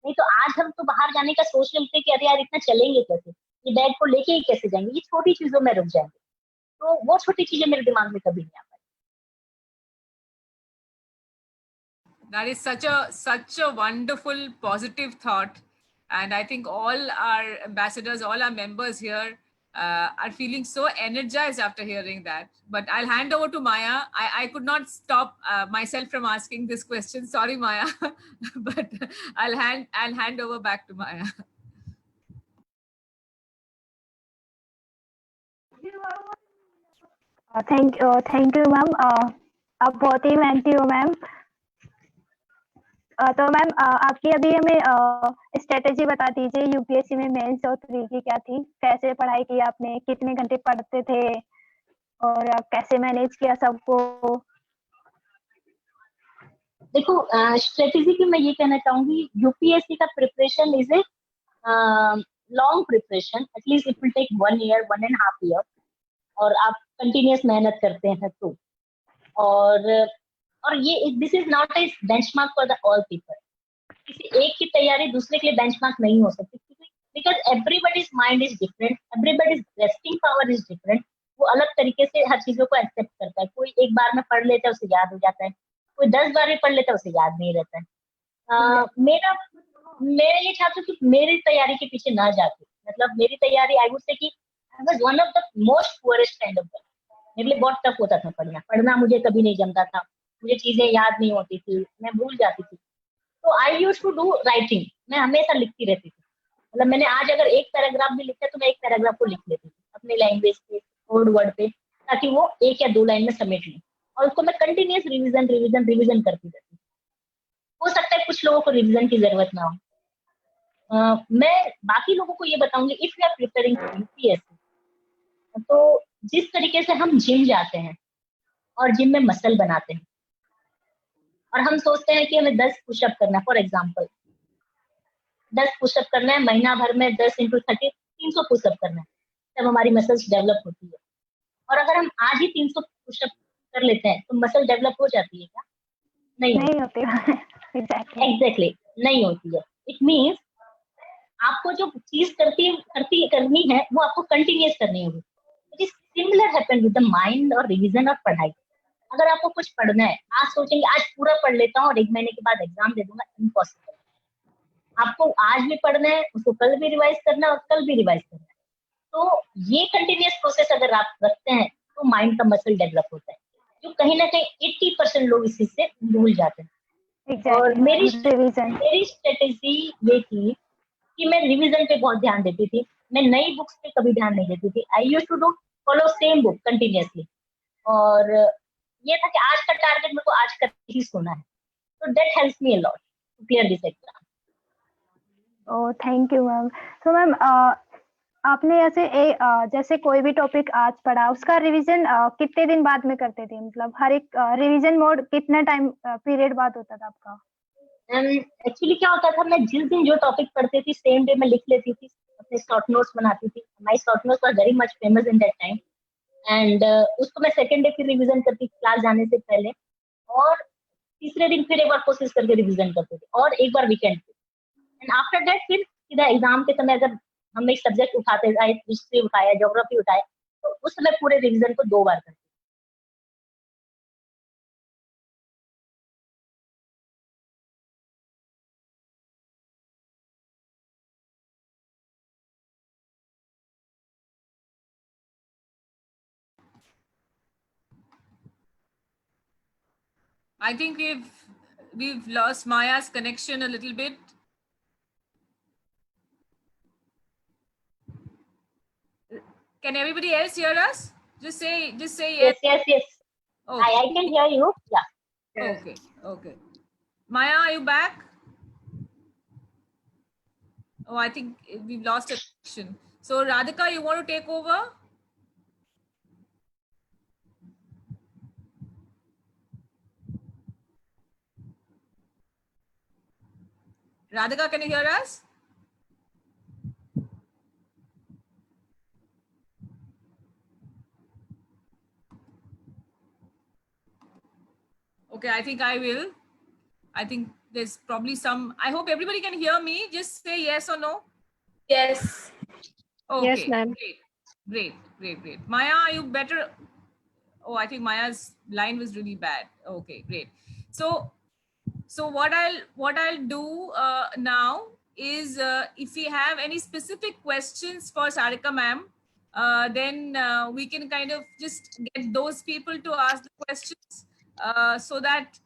नहीं तो आज हम तो बाहर जाने का सोच लेते कि अरे यार इतना चलेंगे कैसे, ये बैग को लेके ही कैसे जाएंगे, ये छोटी चीजों में रुक जाएंगे। तो वो छोटी चीजें मेरे दिमाग में कभी नहीं आ पाई। That is such a wonderful positive thought, and I think all our ambassadors, all our members here are feeling so energized after hearing that. But I'll hand over to Maya. I could not stop myself from asking this question. Sorry, Maya, but I'll hand over back to Maya. Thank you ma'am, आप बहुत ही मेहनती हो ma'am. तो ma'am आपकी अभी हमें strategy बता दीजिए, यूपीएससी में मेंस और 3 की क्या थी, कैसे पढ़ाई की आपने, कितने घंटे पढ़ते थे और कैसे मैनेज किया सबको। देखो स्ट्रेटेजी की मैं ये कहना चाहूंगी, यूपीएससी का preparation is a long preparation, at least it will take 1 year 1.5 year, और आप कंटिन्यूस मेहनत करते हैं तो। और ये this is not a benchmark for the all people. किसी एक की तैयारी दूसरे के लिए बेंचमार्क नहीं हो सकती, because everybody's mind is different, everybody's grasping power is different. वो अलग तरीके से हर चीजों को एक्सेप्ट करता है। कोई एक बार में पढ़ लेता है उसे याद हो जाता है, कोई 10 बार में पढ़ लेता है उसे याद नहीं रहता है। मैं ये चाहती हूँ कि मेरी तैयारी के पीछे ना जाके, मतलब मेरी तैयारी आई वुड से कि I was one of the most poorest kind of girl. मेरे लिए बहुत टफ होता था पढ़ना मुझे कभी नहीं जमता था, मुझे चीजें याद नहीं होती थी, मैं भूल जाती थी। तो आई यूज टू डू राइटिंग, मैं हमेशा लिखती रहती थी। मतलब मैंने आज अगर एक पैराग्राफ भी लिखा तो मैं एक पैराग्राफ को लिख लेती थी अपनी लैंग्वेज पे, वर्ड पे, ताकि वो 1 या 2 लाइन में समेट लूं, और उसको मैं कंटिन्यूस रिवीजन रिवीजन रिवीजन करती रहती। हो सकता है कुछ लोगों को रिवीजन की जरूरत ना हो। मैं बाकी लोगों को ये बताऊंगी, if you are preparing for UPSC, तो जिस तरीके से हम जिम जाते हैं और जिम में मसल बनाते हैं, और हम सोचते हैं कि हमें 10 पुशअप करना है, फॉर एग्जाम्पल 10 पुशअप करना है, महीना भर में 10 × 30 300 पुशअप करना है, तब हमारी मसल्स डेवलप होती है। और अगर हम आज ही 300 पुशअप कर लेते हैं तो मसल डेवलप हो जाती है क्या? नहीं होती। एग्जैक्टली नहीं होती है। इट मीन्स आपको जो चीज करनी है वो आपको कंटिन्यूस करनी होगी। It is similar happen with the mind और रिवीजन और पढ़ाई। अगर आपको कुछ पढ़ना है, आज सोचेंगे आज पूरा पढ़ लेता हूँ और 1 महीने के बाद एग्जाम दे दूंगा, इम्पॉसिबल। आपको आज भी पढ़ना है, उसको कल भी रिवाइज करना है और कल भी रिवाइज करना है। तो ये कंटिन्यूस प्रोसेस अगर आप रखते हैं तो माइंड का मसल डेवलप होता है, जो कहीं ना कहीं 80% लोग इस चीज से भूल जाते हैं। और मेरी स्ट्रेटेजी ये थी कि मैं रिवीजन पे बहुत ध्यान देती थी, मैं नई बुक्स पे कभी ध्यान नहीं देती थी। I used to do follow same book continuously, और ये था कि आज का टारगेट मेरे को आज कर ही सोना है। तो that helps me a lot to clear this exam. Oh thank you ma'am. तो मैम आपने जैसे कोई भी टॉपिक आज पढ़ा उसका रिवीजन कितने दिन बाद में करते थे, मतलब हर एक रिवीजन मोड कितना टाइम पीरियड बाद होता था आपका? एक्चुअली क्या होता था, मैं जिस दिन जो टॉपिक पढ़ती थी सेम डे में लिख लेती थी, अपने शॉर्ट नोट्स बनाती थी। My short notes were very much famous in that time, and उसको मैं सेकंड डे फिर रिवीजन करती थी क्लास जाने से पहले, और तीसरे दिन फिर एक बार कोशिश करके रिवीजन करती थी, और एक बार वीकेंड पे। एंड आफ्टर दैट फिर सीधा एग्जाम के समय अगर हम एक सब्जेक्ट उठाते, हिस्ट्री उठाया, ज्योग्राफी उठाया, तो उस समय पूरे रिवीजन को 2 बार करते। I think we've we've lost Maya's connection a little bit. Can everybody else hear us? Just say yes. Yes. Okay. I can hear you. Yeah. Okay. Okay. Maya, are you back? Oh, I think we've lost a connection. So Radhika, you want to take over? Radhika, can you hear us? Okay, I think I will. I think there's probably some, I hope everybody can hear me. Just say yes or no. Yes. Okay. Yes, ma'am. Great. Maya, are you better? Oh, I think Maya's line was really bad. Okay, great. So what I'll do now is if we have any specific questions for Sarika ma'am, then we can kind of just get those people to ask the questions so that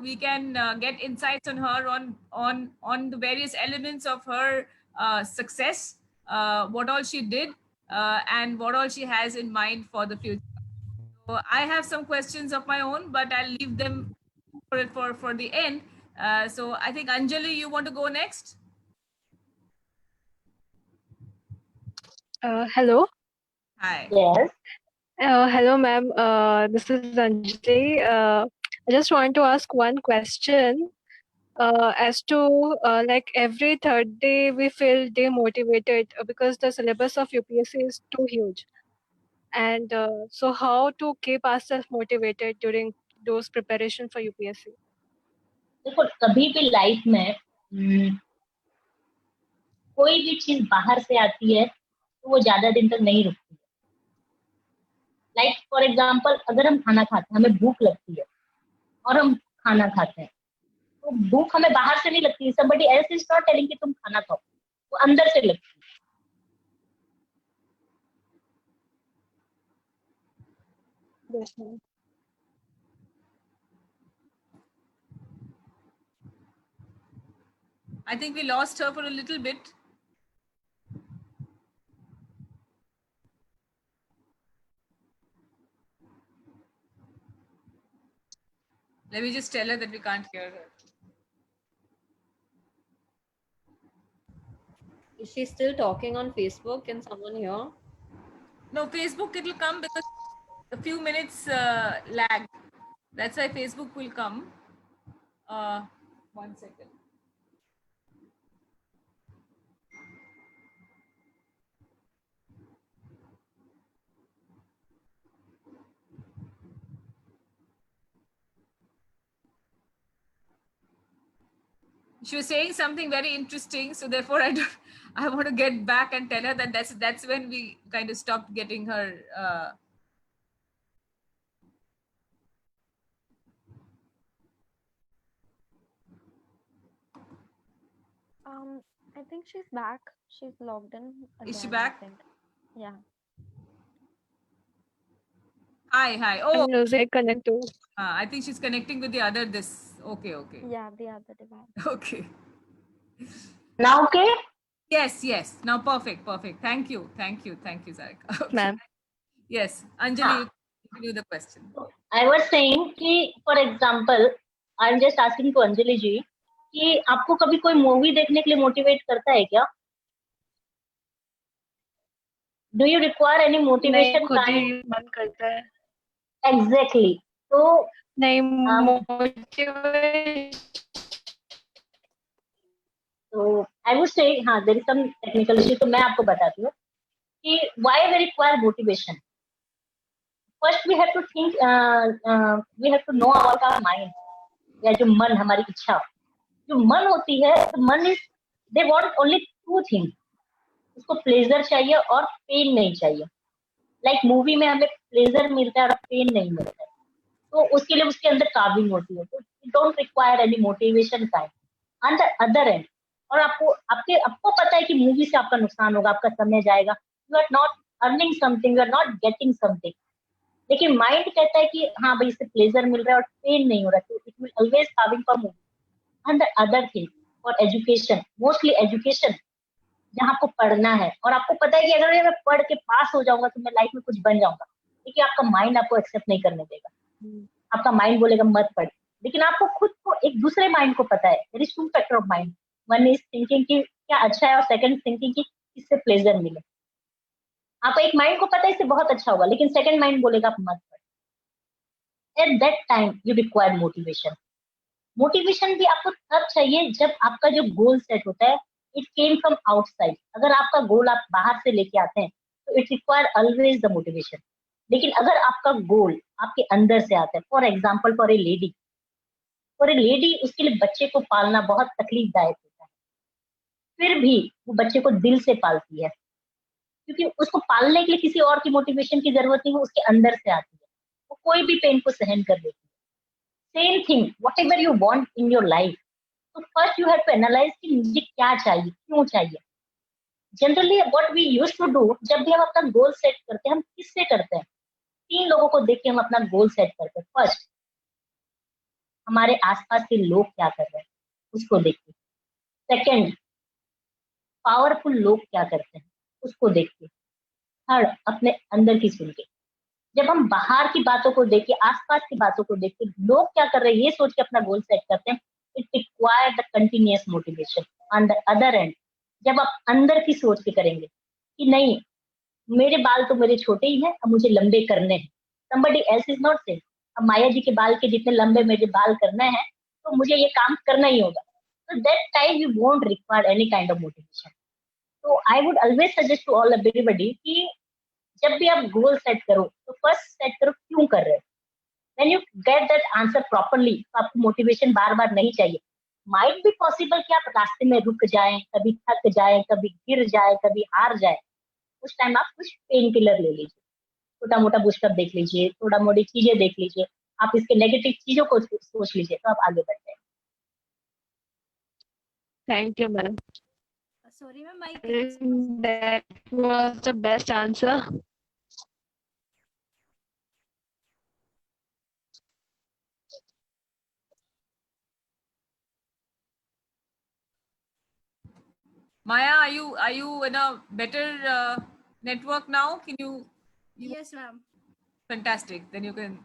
we can get insights on her on the various elements of her success, what all she did, and what all she has in mind for the future. So I have some questions of my own, but I'll leave them for the end. So I think Anjali, you want to go next? Hello. Hi. Yes. Hello, ma'am. This is Anjali. I just want to ask one question. As to like every third day we feel demotivated because the syllabus of UPSC is too huge. And so how to keep ourselves motivated during those preparation for UPSC? देखो कभी भी life में कोई भी चीज बाहर से आती है तो वो ज्यादा दिन तक नहीं रुकती है. लाइक फॉर एग्जांपल अगर हम खाना खाते हैं, हमें भूख लगती है और हम खाना खाते हैं, तो भूख हमें बाहर से नहीं लगती. somebody else is not telling कि तुम खाना खाओ, वो अंदर से लगती है. Yes, ma'am. I think we lost her for a little bit. Let me just tell her that we can't hear her. Is she still talking on Facebook? Can someone hear? No, Facebook, it'll come because a few minutes lag. That's why Facebook will come. 1 second. She was saying something very interesting, so therefore I want to get back and tell her that that's when we kind of stopped getting her. I think she's back. She's logged in again. Is she back? I think. Yeah. Hi. Oh, I'm losing connect to. I think she's connecting with the other this. Okay. Yeah, the other device. Okay. Now okay? Yes. Now perfect. Thank you, Sarika. Okay. Ma'am. Yes, Anjali, you continue the question. I was saying कि for example, I'm just asking to Anjali जी कि आपको कभी कोई movie देखने के लिए motivate करता है क्या? Do you require any नहीं, motivation? खुद ही मन करता है. Exactly. तो नहीं motivation. So I would say, हाँ, there is some technical issue. तो मैं आपको बताती हूँ कि why we require motivation. First, we have to think. We have to know about our mind. या जो मन हमारी इच्छा, जो मन होती है, तो मन is they want only two things. उसको प्लेजर चाहिए और पेन नहीं चाहिए. लाइक मूवी में हमें प्लेजर मिलता है और पेन नहीं मिलता है, तो उसके लिए उसके अंदर कार्विंग होती है. तो don't require any motivation kind. On the other and, और आपको पता है कि मूवी से आपका नुकसान होगा, आपका समय जाएगा. You are not earning something, you are not getting something. लेकिन माइंड कहता है कि हाँ भाई इससे प्लेजर मिल रहा है और पेन नहीं हो रहा, तो it will always having for movie and the other thing for education, mostly education, जहाँ आपको पढ़ना है और आपको पता है कि अगर मैं पढ़ के पास हो जाऊंगा तो मैं लाइफ में कुछ बन जाऊंगा, लेकिन आपका माइंड आपको एक्सेप्ट नहीं करने देगा। आपका माइंड बोलेगा मत पढ़, लेकिन आपको खुद को एक दूसरे माइंड को पता है, there is two factor of mind, one is thinking कि क्या अच्छा है और सेकंड थिंकिंग कि इससे प्लेजर मिले। आपको एक माइंड को पता है इससे बहुत अच्छा होगा, लेकिन सेकंड माइंड बोलेगा आप मत पढ़। Eight that time you require motivation. Motivation भी आपको तब चाहिए जब आपका जो गोल सेट होता है इट केम फ्रॉम आउटसाइड। अगर आपका गोल आप बाहर से लेके आते हैं तो it require always the motivation. लेकिन अगर आपका गोल आपके अंदर से आता है, for example for a lady उसके लिए बच्चे को पालना बहुत तकलीफदायक होता है, फिर भी वो बच्चे को दिल से पालती है, क्योंकि उसको पालने के लिए किसी और की मोटिवेशन की जरूरत नहीं, वो उसके अंदर से आती है, वो कोई भी पेन को सहन कर लेती है। Same thing whatever you want in your life, तो first you have to analyse कि मुझे क्या चाहिए, क्यों चाहिए। Generally what we used to do, जब भी हम अपना गोल सेट करते हैं हम किससे करते हैं, 3 लोगों को देख के हम अपना गोल सेट करते हैं। फर्स्ट, हमारे आसपास के लोग क्या कर रहे हैं उसको देख के। सेकेंड, पावरफुल लोग क्या करते हैं उसको देख के। थर्ड, अपने अंदर की सुन के। जब हम बाहर की बातों को देख के, आसपास की बातों को देख के, लोग क्या कर रहे हैं ये सोच के अपना गोल सेट करते हैं, it require the continuous motivation. On the other and, जब आप अंदर की सोच के करेंगे कि नहीं मेरे बाल तो मेरे छोटे ही हैं, अब मुझे लंबे करने हैं, somebody else is not saying अब माया जी के बाल के जितने लंबे मेरे बाल करना है तो मुझे ये काम करना ही होगा, तो that time you won't require any kind of motivation. तो I would always suggest to all everybody कि जब भी आप गोल सेट करो तो फर्स्ट सेट करो क्यों कर रहे हो। When you get that answer properly तो आपको मोटिवेशन बार बार नहीं चाहिए। माइट भी पॉसिबल कि आप रास्ते में रुक जाएं, कभी थक जाएं, कभी गिर जाए, कभी हार जाए, उस टाइम आप कुछ पेन किलर ले लीजिए, छोटा मोटा पुशअप देख लीजिए, थोड़ा मोटी चीजें देख लीजिए, आप इसके नेगेटिव चीजों को सोच लीजिए तो आप आगे बढ़ जाएंगे। Thank you, ma'am. Sorry, ma'am, my That was the best answer. Maya, are you in a better network now? Can you? Yes, ma'am. Fantastic. Then you can.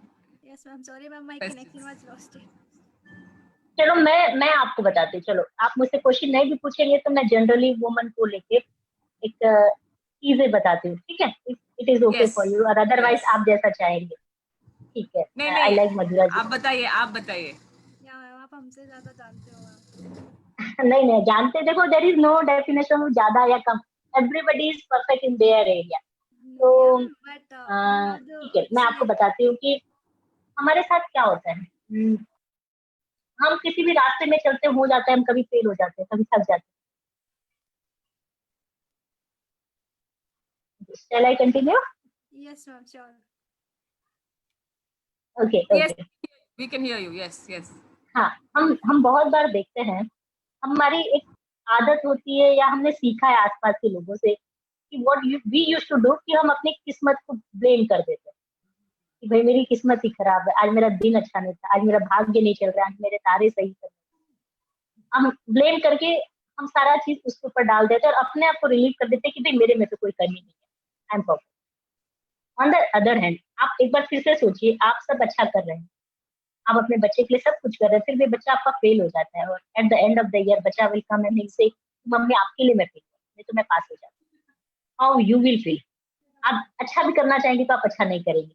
Yes, ma'am. Sorry, ma'am, my Best. connection was lost. चलो मैं आपको बताती हूँ। चलो आप मुझसे question नहीं भी पूछेंगे तो मैं जनरली वुमन को लेके एक चीजें बताती हूँ, ठीक है? It is okay Yes. For you, और अदरवाइज Yes. आप जैसा चाहेंगे, ठीक है? नहीं आई लाइक नहीं, मधुरा जी। आप बताइए। या मैम आप हमसे ज्यादा जानते हो मैम। नहीं जानते, देखो there is no definition of ज्यादा या कम, everybody is perfect in their area. तो बट ठीक है, मैं आपको बताती हूँ कि हमारे साथ क्या होता है। हम किसी भी रास्ते में चलते हो जाता है, हम कभी फेल हो जाते हैं, कभी थक जाते हैं। Shall I continue? Yes, ma'am, sure. Okay, Yes, okay. we can hear you. Yes. हाँ, हम बहुत बार देखते हैं, हमारी एक आदत होती है या हमने सीखा है आसपास के लोगों से कि what we used to do कि हम अपनी किस्मत को ब्लेम कर देते हैं कि भाई मेरी किस्मत ही खराब है, आज मेरा दिन अच्छा नहीं था, आज मेरा भाग्य नहीं चल रहा है, आज मेरे तारे सही चल रहे हैं। हम ब्लेम करके हम सारा चीज उसके ऊपर डाल देते हैं और अपने आप को रिलीव कर देते हैं कि भाई मेरे में तो कोई कमी नहीं है, I am perfect. On the other hand, आप एक बार फिर से सोचिए, आप सब अच्छा कर रहे हैं, आप अपने बच्चे के लिए सब कुछ कर रहे हैं, फिर भी बच्चा आपका फेल हो जाता है और at the end of the year बच्चा विल कम एंड से मम्मी आपके लिए मैं फेल नहीं तो मैं पास हो जाता हूँ। How you will feel? आप अच्छा भी करना चाहेंगे तो आप अच्छा नहीं करेंगे।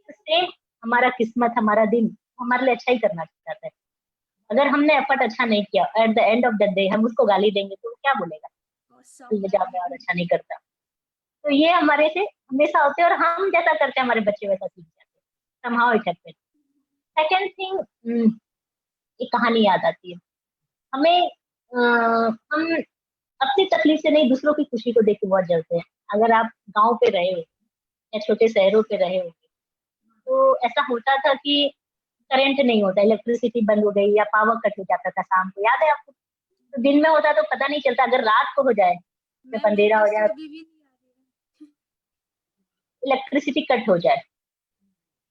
सेम हमारा किस्मत, हमारा दिन हमारे लिए अच्छा ही करना चाहता है। अगर हमने एफर्ट अच्छा नहीं किया, at the end of the day हम उसको गाली देंगे तो वो क्या बोलेगा, जब मैं और अच्छा नहीं करता। तो ये हमारे से हमेशा होते हैं और हम जैसा करते हैं हमारे बच्चे वैसा सीख जाते हैं, somehow it happens। Second thing, एक कहानी याद आती है हमें, हम अपनी तकलीफ से नहीं दूसरों की खुशी को देख के बहुत जलते हैं। अगर आप गांव पे रहे हो या छोटे शहरों पे रहे हो तो ऐसा होता था कि करंट नहीं होता, इलेक्ट्रिसिटी बंद हो गई या पावर कट हो जाता था शाम को, याद है आपको? तो दिन में होता तो पता नहीं चलता, अगर रात को हो जाए जब अंधेरा हो जाए, इलेक्ट्रिसिटी कट हो जाए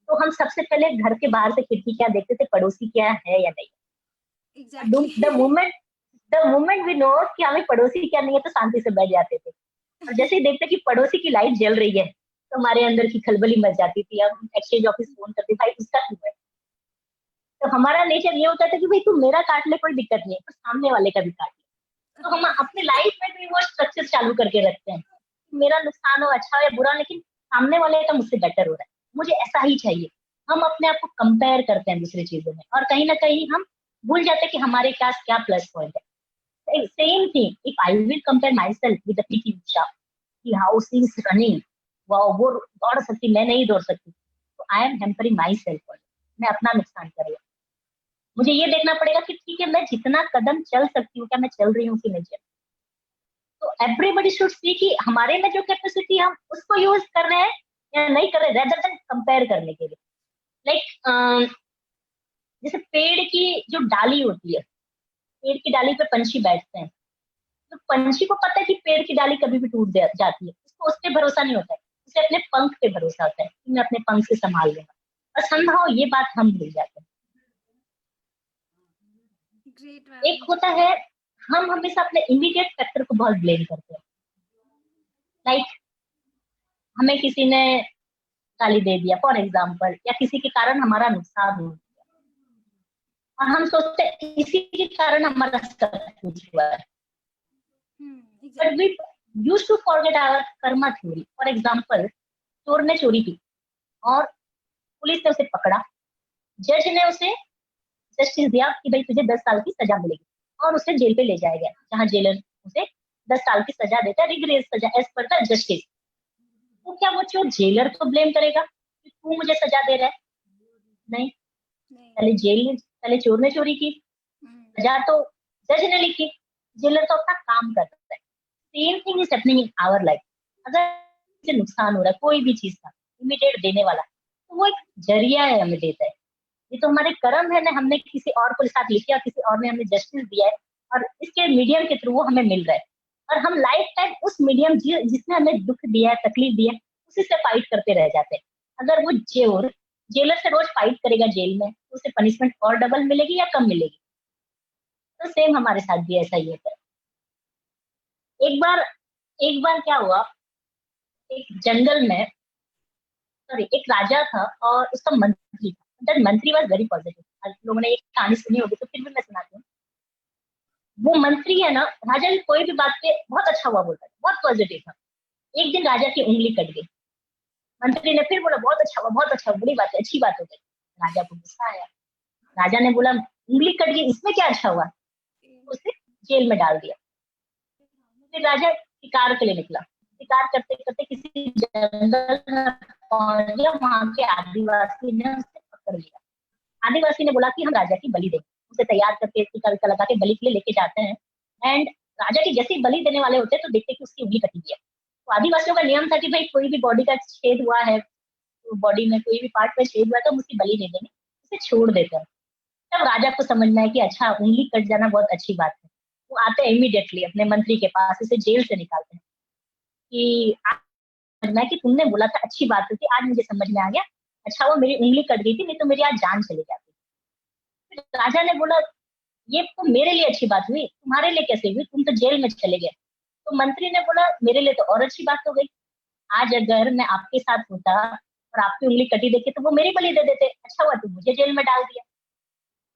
तो हम सबसे पहले घर के बाहर से खिड़की क्या देखते थे, पड़ोसी क्या है या नहीं। Exactly. The moment we know कि हमें पड़ोसी क्या नहीं है, तो शांति से बैठ जाते थे। और जैसे ही देखते कि पड़ोसी की लाइट जल रही है, तो हमारे अंदर की खलबली मच जाती थी। हम एक्सचेंज ऑफिस फोन करते, भाई उसका क्यों है। तो हमारा नेचर ये होता था कि भाई तू मेरा काट ले, कोई दिक्कत नहीं है, तो सामने वाले का भी काट ले। तो हम अपनी लाइफ में भी वो स्ट्रक्चर चालू करके रखते हैं, मेरा नुकसान हो, अच्छा हो या बुरा, लेकिन सामने वाले का मुझसे बेटर हो रहा है, मुझे ऐसा ही चाहिए। हम अपने आप को कंपेयर करते हैं दूसरी चीजों में, और कहीं ना कहीं हम भूल जाते हैं कि हमारे पास क्या प्लस पॉइंट है। Same thing, if I will compare myself with PT Usha, कि how she is running, wow वो दौड़ सकती, मैं नहीं दौड़ सकती, तो I am hampering myself, मैं अपना नुकसान कर रही हूँ। मुझे ये देखना पड़ेगा कि ठीक है, मैं जितना कदम चल सकती हूँ, क्या मैं चल रही हूँ कि नहीं चल। तो एवरीबडी शुड सी कि हमारे में जो कैपेसिटी हम उसको यूज कर रहे हैं या नहीं कर रहे, रेदर देन कंपेयर करने के लिए। लाइक जैसे पेड़ की जो डाली होती है, पेड़ की डाली पे पंछी बैठते हैं, तो पंछी को पता है कि पेड़ की डाली कभी भी टूट जाती है, उसको उस पर भरोसा नहीं होता है, उसे अपने पंख पे भरोसा होता है कि मैं अपने पंख से संभाल लूंगा। और संभव ये बात हम भूल जाते हैं। Great, ma'am. एक होता है, हम हमेशा अपने इमीडिएट फैक्टर को बहुत ब्लेम करते हैं। लाइक हमें किसी ने गाली दे दिया फॉर एग्जाम्पल, या किसी के कारण हमारा नुकसान हो गया, और हम सोचते हैं इसी के कारण हमारा सब कुछ हुआ है। But Exactly. We used to forget our karma theory. For example, चोर ने चोरी की और पुलिस ने उसे पकड़ा, जज ने उसे जस्टिस दिया कि भाई तुझे 10 साल की सजा मिलेगी, और उसे जेल पे ले जाया गया, जहाँ जेलर उसे 10 साल की सजा देता है, रिग्रेस सजा एज पर द जस्टिस। तो क्या वो चोर जेलर को ब्लेम करेगा कि तू मुझे सजा दे रहा है? नहीं, पहले चोर ने चोरी की, सजा तो जज ने लिखी, जेलर तो अपना काम कर सकता है। Same thing is happening in our life. अगर से नुकसान हो रहा है कोई भी चीज का, इमीडिएट देने वाला, तो वो एक जरिया है, हमें देता है। ये तो हमारे कर्म है ना, हमने किसी और को साथ लिखा, किसी और ने हमें जस्टिस दिया है, और इसके मीडियम के थ्रू वो हमें मिल रहा है। और हम लाइफ टाइम उस मीडियम जिसने हमें दुख दिया है, तकलीफ दिया है, उसी से फाइट करते रह जाते हैं। अगर वो जेलर से रोज फाइट करेगा जेल में, तो उसे पनिशमेंट और डबल मिलेगी या कम मिलेगी? तो सेम हमारे साथ भी ऐसा ही होता है। एक बार क्या हुआ, एक जंगल में, सॉरी, एक राजा था और उसका मंत्री था। दैट मंत्री वाज वेरी पॉजिटिव। आप लोगों ने एक कहानी सुनी होगी, तो फिर भी मैं सुनाती हूँ। वो मंत्री है ना, राजा की कोई भी बात पे बहुत अच्छा हुआ बोलता था, बहुत पॉजिटिव था। एक दिन राजा की उंगली कट गई। मंत्री ने फिर बोला बहुत अच्छा हुआ, बहुत अच्छा हुआ, बड़ी बात है, अच्छी बात हो गई। राजा को गुस्सा आया। राजा ने बोला उंगली कट गई, इसमें क्या अच्छा हुआ? उसे जेल में डाल दिया। फिर राजा शिकार के लिए निकला। शिकार करते करते किसी जंगल में पहुंच गया, वहां के आदिवासी ने उसे पकड़ लिया। आदिवासी ने बोला कि हम राजा की बलि देंगे। उसे तैयार करके टीका लगा के बलि के लिए लेके जाते हैं। एंड राजा की जैसे ही बलि देने वाले होते हैं, तो देखते कि उसकी उंगली कटी गई है। तो आदिवासियों का नियम था कि भाई कोई भी बॉडी का छेद हुआ है, तो बॉडी में कोई भी पार्ट में छेद हुआ है, तो हम उसकी बलि नहीं देंगे, उसे छोड़ देते हैं। तब राजा को समझ में आया कि अच्छा, उंगली कट जाना बहुत अच्छी बात है। वो आते हैं इमीडिएटली अपने मंत्री के पास, उसे जेल से निकालते हैं कि समझना है कि तुमने बोला था अच्छी बात होती, आज मुझे समझ में आ गया, अच्छा वो मेरी उंगली कट गई थी, नहीं तो मेरी आज जान चली जाती। राजा ने बोला ये तो मेरे लिए अच्छी बात हुई, तुम्हारे लिए कैसे हुई, तुम तो जेल में चले गए। तो मंत्री ने बोला मेरे लिए तो और अच्छी बात हो गई, आज अगर मैं आपके साथ होता और आपकी उंगली कटी देखी, तो वो मेरी बलि दे देते, अच्छा हुआ तुम मुझे जेल में डाल दिया।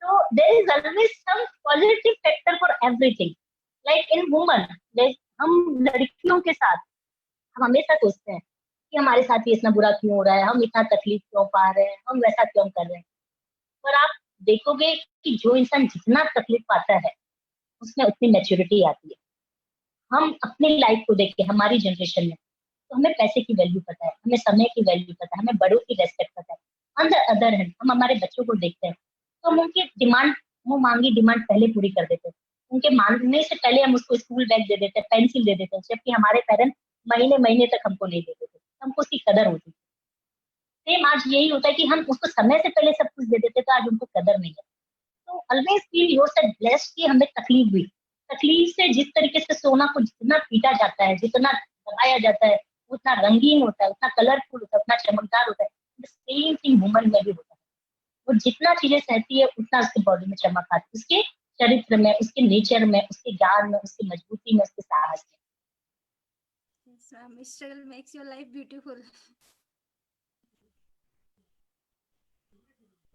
तो there is always some positive factor for everything. Like in woman, हम लड़कियों के साथ हम हमेशा सोचते हैं कि हमारे साथ ये इतना बुरा क्यों हो रहा है, हम इतना तकलीफ क्यों पा रहे हैं, हम वैसा क्यों कर रहे हैं। पर आप देखोगे कि जो इंसान जितना तकलीफ पाता है, उसमें उतनी मैच्योरिटी आती है। हम अपनी लाइफ को देख के, हमारी जनरेशन में, तो हमें पैसे की वैल्यू पता है, हमें समय की वैल्यू पता है, हमें बड़ों की रेस्पेक्ट पता है। ऑन द अदर हैंड, हम हमारे बच्चों को देखते हैं, तो हम उनकी डिमांड, वो मांगी डिमांड पहले पूरी कर देते हैं। उनके मांगने से पहले हम उसको स्कूल बैग दे देते हैं, पेंसिल दे देते हैं, जबकि हमारे पेरेंट्स महीने महीने तक हमको नहीं देते थे, हमको उसकी कदर होती थी। सेम आज यही होता है कि हम उसको समय से पहले सब कुछ दे देते, तो आज उनको कदर नहीं है। तो ऑलवेज फील योरसेल्फ ब्लेस्ड कि हमें तकलीफ हुई। तकलीफ से जिस तरीके से सोना को जितना पीटा जाता है, जितना दबाया जाता है, उतना रंगीन होता है, उतना कलरफुल होता है, उतना चमकदार होता है। द सेम थिंग वुमन में भी होता है। वो जितना चीजें सहती है उतना उसके बॉडी में चमक आती है, उसके चरित्र में, उसके नेचर में, उसके ज्ञान में, उसकी मजबूती में, उसके साहस में। Yes, ma'am. Struggle makes your life beautiful.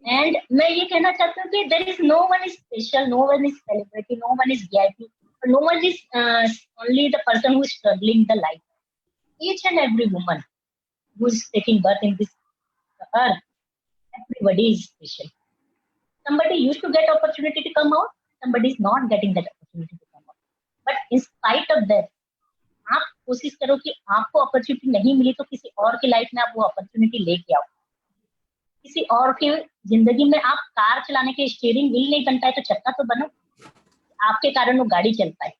And मैं ये कहना चाहती हूँ कि there is no one is special, no one is celebrity, no one is VIP, no one is only the person who is struggling the life. Each and every woman who is taking birth in this earth, everybody is special. Somebody used to get opportunity to come out, somebody is not getting that opportunity to come out. But in spite of that, आप कोशिश करो कि आपको opportunity नहीं मिली तो किसी और की लाइफ में आप वो अपॉर्चुनिटी लेके आओ। किसी और की जिंदगी में आप कार चलाने के स्टीयरिंग व्हील नहीं बनता है तो चक्का तो बनो, आपके कारण वो गाड़ी चल पाए।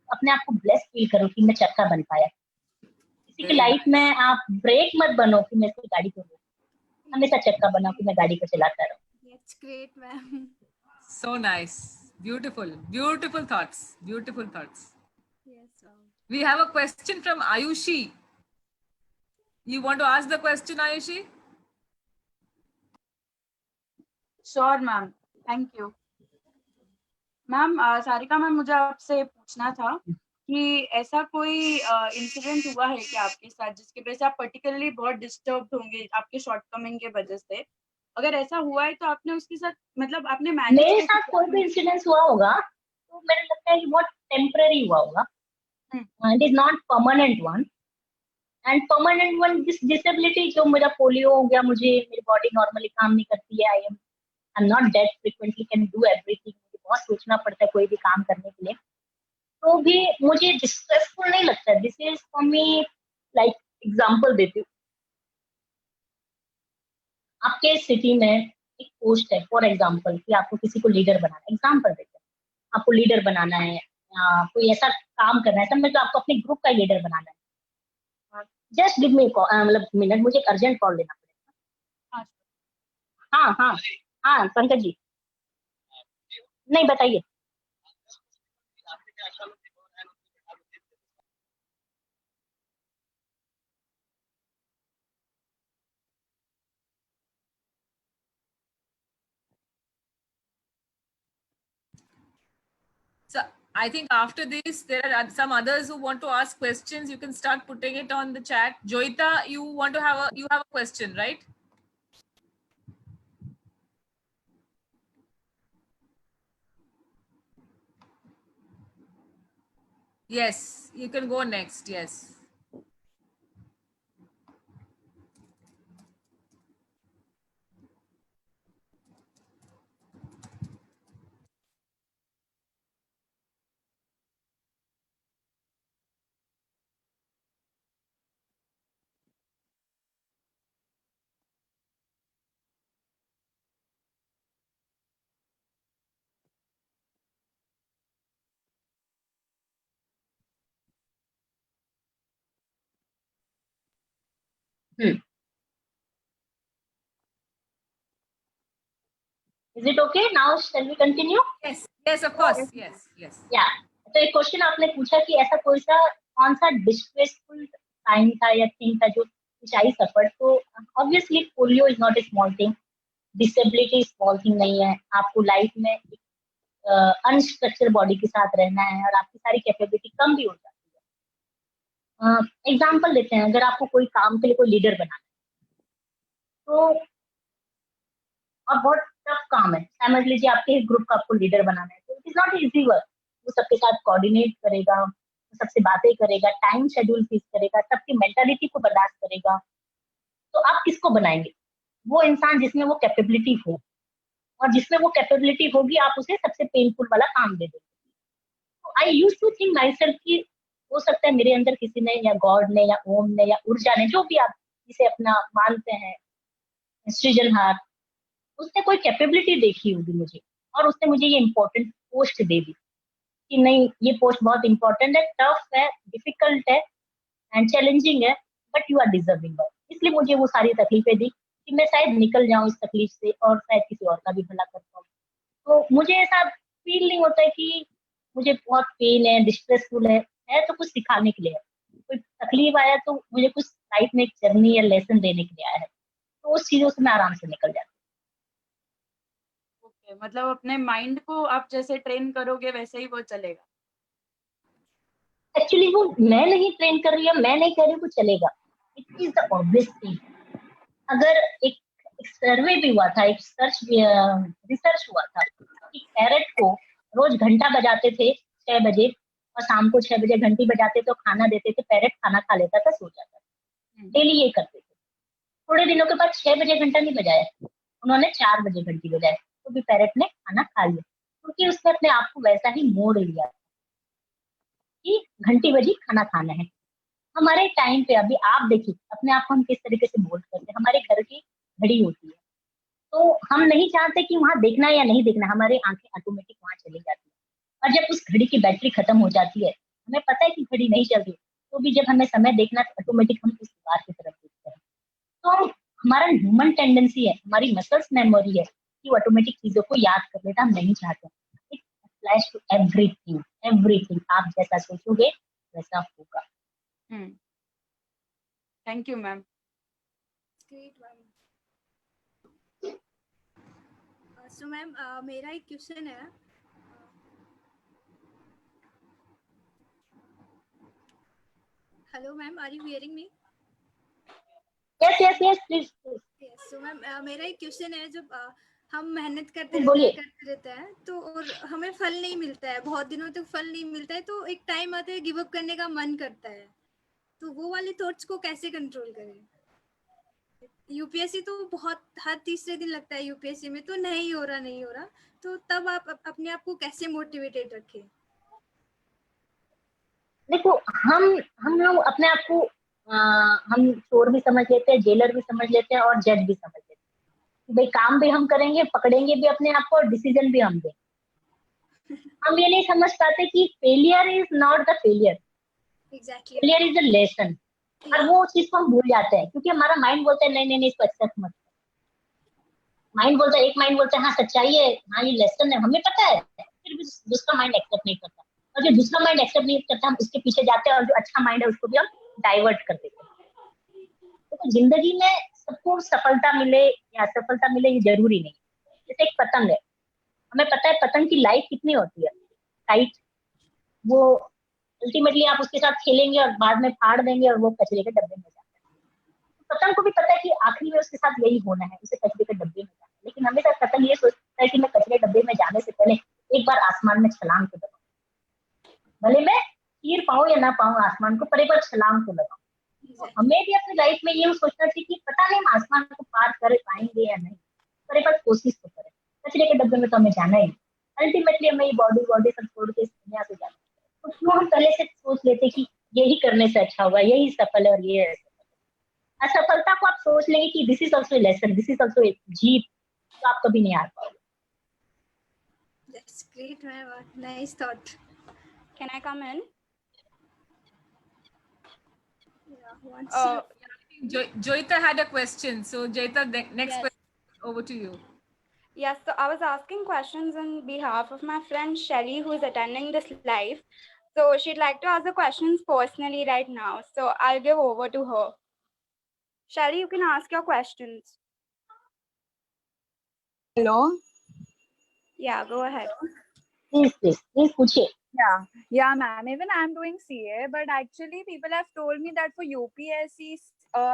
अपने आप को ब्लेस फील करो कि मैं चक्का बन पाया। किसी की लाइफ में आप ब्रेक मत बनो कि मैं इसकी गाड़ी को रोकूं, हमेशा चक्का बनाओ कि मैं गाड़ी को चलाता रहूं। That's great, ma'am. So nice. Beautiful. Beautiful thoughts. Beautiful thoughts. Yes, ma'am. We have a question from Ayushi. You want to ask the question, Ayushi? Sure ma'am, thank you ma'am. Sarika ma'am, मुझे आपसे पूछना था कि ऐसा कोई incident हुआ है क्या आपके साथ जिसकी वजह से आप पर्टिकुलरली बहुत डिस्टर्ब होंगे आपके शॉर्टकमिंग के वजह से? अगर ऐसा हुआ है तो आपने उसके साथ मतलब आपने मेरे साथ कोई भी इंसिडेंस हुआ होगा तो मेरे लगता है कि बहुत टेम्पररी हुआ होगा, it is not permanent one. And permanent one this disability, जो मेरा पोलियो हो गया, मुझे मेरी बॉडी नॉर्मली काम नहीं करती है, I am not that frequently can do everything, मुझे बहुत सोचना पड़ता है कोई भी काम करने के लिए, तो भी मुझे डिस्ट्रेसफुल नहीं लगता। This is for me like, example देती हूँ, आपके सिटी में एक पोस्ट है फॉर एग्जांपल कि आपको किसी को लीडर बनाना है, एग्जांपल देते हैं, आपको लीडर बनाना है, कोई ऐसा काम करना है, समझ लो आपको अपने ग्रुप का लीडर बनाना है। जस्ट गिव मी मतलब मिनट, मुझे एक अर्जेंट कॉल लेना पड़ेगा। हाँ हाँ हाँ पंकज जी, नहीं बताइए। So I think after this, there are some others who want to ask questions. You can start putting it on the chat. Joita, you want to have a question, right? Yes, you can go next. Yes. Is it okay now? Shall we continue? Yes, yes, of course. Yes, yes. Yeah. तो एक question आपने पूछा कि ऐसा कौन सा distressful time था या थिंग था जो which I suffered. तो obviously polio is not A small thing, disability small thing नहीं है। आपको लाइफ में अनस्ट्रक्चर बॉडी के साथ रहना है और आपकी सारी कैपेबिलिटी कम भी हो जाती है। एग्जाम्पल लेते हैं, अगर आपको कोई काम के लिए कोई लीडर बनाना है तो, और बहुत टफ काम है, समझ लीजिए आपके ग्रुप का आपको लीडर बनाना है, तो it is not easy work. वो सबके साथ कोऑर्डिनेट करेगा, सबसे बातें करेगा, टाइम शेड्यूल फिक्स करेगा, सबकी मेंटालिटी को बर्दाश्त करेगा। तो आप किसको बनाएंगे? वो इंसान जिसमें वो कैपेबिलिटी हो, और जिसमें वो कैपेबिलिटी होगी आप उसे सबसे पेनफुल वाला काम दे देंगे। तो I used to think myself कि हो सकता है मेरे अंदर किसी ने या गॉड ने या ओम ने या ऊर्जा ने, जो भी आप जिसे अपना मानते हैं, सृजनहार, उसने कोई कैपेबिलिटी देखी होगी मुझे, और उसने मुझे ये इम्पोर्टेंट पोस्ट दे दी कि नहीं ये पोस्ट बहुत इंपॉर्टेंट है, टफ है, डिफिकल्ट है एंड चैलेंजिंग है, but you are deserving of. इसलिए मुझे वो सारी तकलीफें दी कि मैं शायद निकल जाऊं इस तकलीफ से और शायद किसी और का भी भला कर पाऊं। तो मुझे ऐसा फील नहीं होता है कि मुझे बहुत पेन है, डिस्ट्रेसफुल है तो कुछ सिखाने के लिए है। कोई तकलीफ आया तो मुझे कुछ लाइफ में एक जर्नी या लेसन देने के लिए आया है। तो उस चीजों से मैं आराम से निकल जाती ओके, मतलब अपने माइंड को आप जैसे ट्रेन करोगे वैसे ही वो चलेगा। हूँ। एक्चुअली वो मैं नहीं ट्रेन कर रही हूँ, मैं नहीं कह रही हूँ वो चलेगा। It is the obvious thing. अगर एक सर्वे भी हुआ था, एक रिसर्च हुआ था कि पैरट को रोज घंटा बजाते थे 6 बजे, और शाम को 6 बजे घंटी बजाते तो खाना देते थे, पैरट खाना खा लेता था, सो जाता था। डेली ये करते थे। थोड़े दिनों के बाद 6 बजे घंटा नहीं बजाया, उन्होंने 4 बजे घंटी बजाया, तो भी पैरट ने खाना खा लिया, क्योंकि उसने अपने आप को वैसा ही मोड़ लिया कि घंटी बजी खाना खाना है। हमारे टाइम पे अभी आप देखिए अपने आप को हम किस तरीके से मोल्ड करते हैं। हमारे घर की घड़ी होती है, तो हम नहीं चाहते कि वहां देखना है या नहीं देखना, हमारी आंखें ऑटोमेटिक वहां चली जाती है। और जब उस घड़ी की बैटरी खत्म हो जाती है, हमें पता है कि घड़ी नहीं चल रही, तो भी जब हमें समय देखना है तो ऑटोमेटिक हम उस दीवार की तरफ देखते हैं। तो हमारा ह्यूमन टेंडेंसी है, हमारी मसल्स मेमोरी है कि ऑटोमेटिक चीजों को याद कर लेता, हम नहीं चाहते। It applies to everything, everything. आप जैसा सोचोगे वैसा होगा। Thank you ma'am. So ma'am मेरा एक क्वेश्चन है। Hello ma'am, are you hearing me? Yes yes yes, please. Yes, so ma'am मेरा एक क्वेश्चन है। जब हम मेहनत करते रहते हैं तो और हमें फल नहीं मिलता है, बहुत दिनों तक फल नहीं मिलता है, तो एक टाइम आता है गिव अप करने का मन करता है, तो वो वाले थॉट्स को कैसे कंट्रोल करें? यूपीएससी तो बहुत हर तीसरे दिन लगता है, यूपीएससी में तो नहीं हो रहा, तो तब आप अपने आप को कैसे मोटिवेटेड रखें? देखो, हम लोग अपने आप को हम चोर भी समझ लेते हैं, जेलर भी समझ लेते हैं और जज भी समझ लेते हैं। भाई काम भी हम करेंगे, पकड़ेंगे भी अपने आप को और डिसीजन भी हम देंगे। हम ये नहीं समझ पाते कि failure is not the failure, failure is the lesson. और वो चीज को हम भूल जाते हैं, क्योंकि हमारा माइंड बोलता है नहीं नहीं नहीं, इसको एक्सेप्ट मत। माइंड बोलता है, एक माइंड बोलता है हाँ सच्चाई है, हाँ ये लेसन है, हमें पता है, फिर भी दूसरा माइंड एक्सेप्ट नहीं करता। और जो दूसरा माइंड एक्सेप्ट नहीं करता, हम उसके पीछे जाते हैं, और जो अच्छा माइंड है उसको भी हम डाइवर्ट कर देते हैं। तो जिंदगी में सबको सफलता मिले या असफलता मिले ये जरूरी नहीं। जैसे एक पतंग है, हमें पता है पतंग की लाइफ कितनी होती है, राइट? वो अल्टीमेटली आप उसके साथ खेलेंगे और बाद में फाड़ देंगे और वो कचरे के डब्बे में जाता है। तो पतंग को भी पता है कि आखिरी में उसके साथ यही होना है, उसे कचरे के डब्बे में जाना है। लेकिन हमेशा पतंग ये सोचता है कि मैं कचरे डब्बे में जाने से पहले एक बार आसमान में छलांग तो लगाऊं, भले मैं चीर पाऊं या ना पाऊं आसमान को, पर एक बार छलांग तो लगाऊं। तो हमें भी अपनी लाइफ में ये सोचना चाहिए कि पता नहीं हम आसमान को पार कर पाएंगे या नहीं, पर एक बार कोशिश तो करें। कचरे के डब्बे में तो हमें जाना ही, अल्टीमेटली हमें ये बॉडी बॉडी सब छोड़ के इस दुनिया से जाना। तो क्यों हम पहले से सोच लेते कि यही करने से अच्छा होगा, यही सफल है और ये है। असफलता को आप सोच लेंगे कि this is also lesson, this is also जीत, तो आप कभी नहीं हार पाओगे। That's great, ma'am. Nice thought. Can I come in? Joyita had a question. So Joyita, the next question, over to you. Yes, so I was asking questions on behalf of my friend Shelly, who is attending this live. So she'd like to ask the questions personally right now. So I'll give over to her. Shelly, you can ask your questions. Hello? Yeah, go ahead. Please पूछिए। Yeah, ma'am. Even I'm doing CA, but actually people have told me that for UPSC,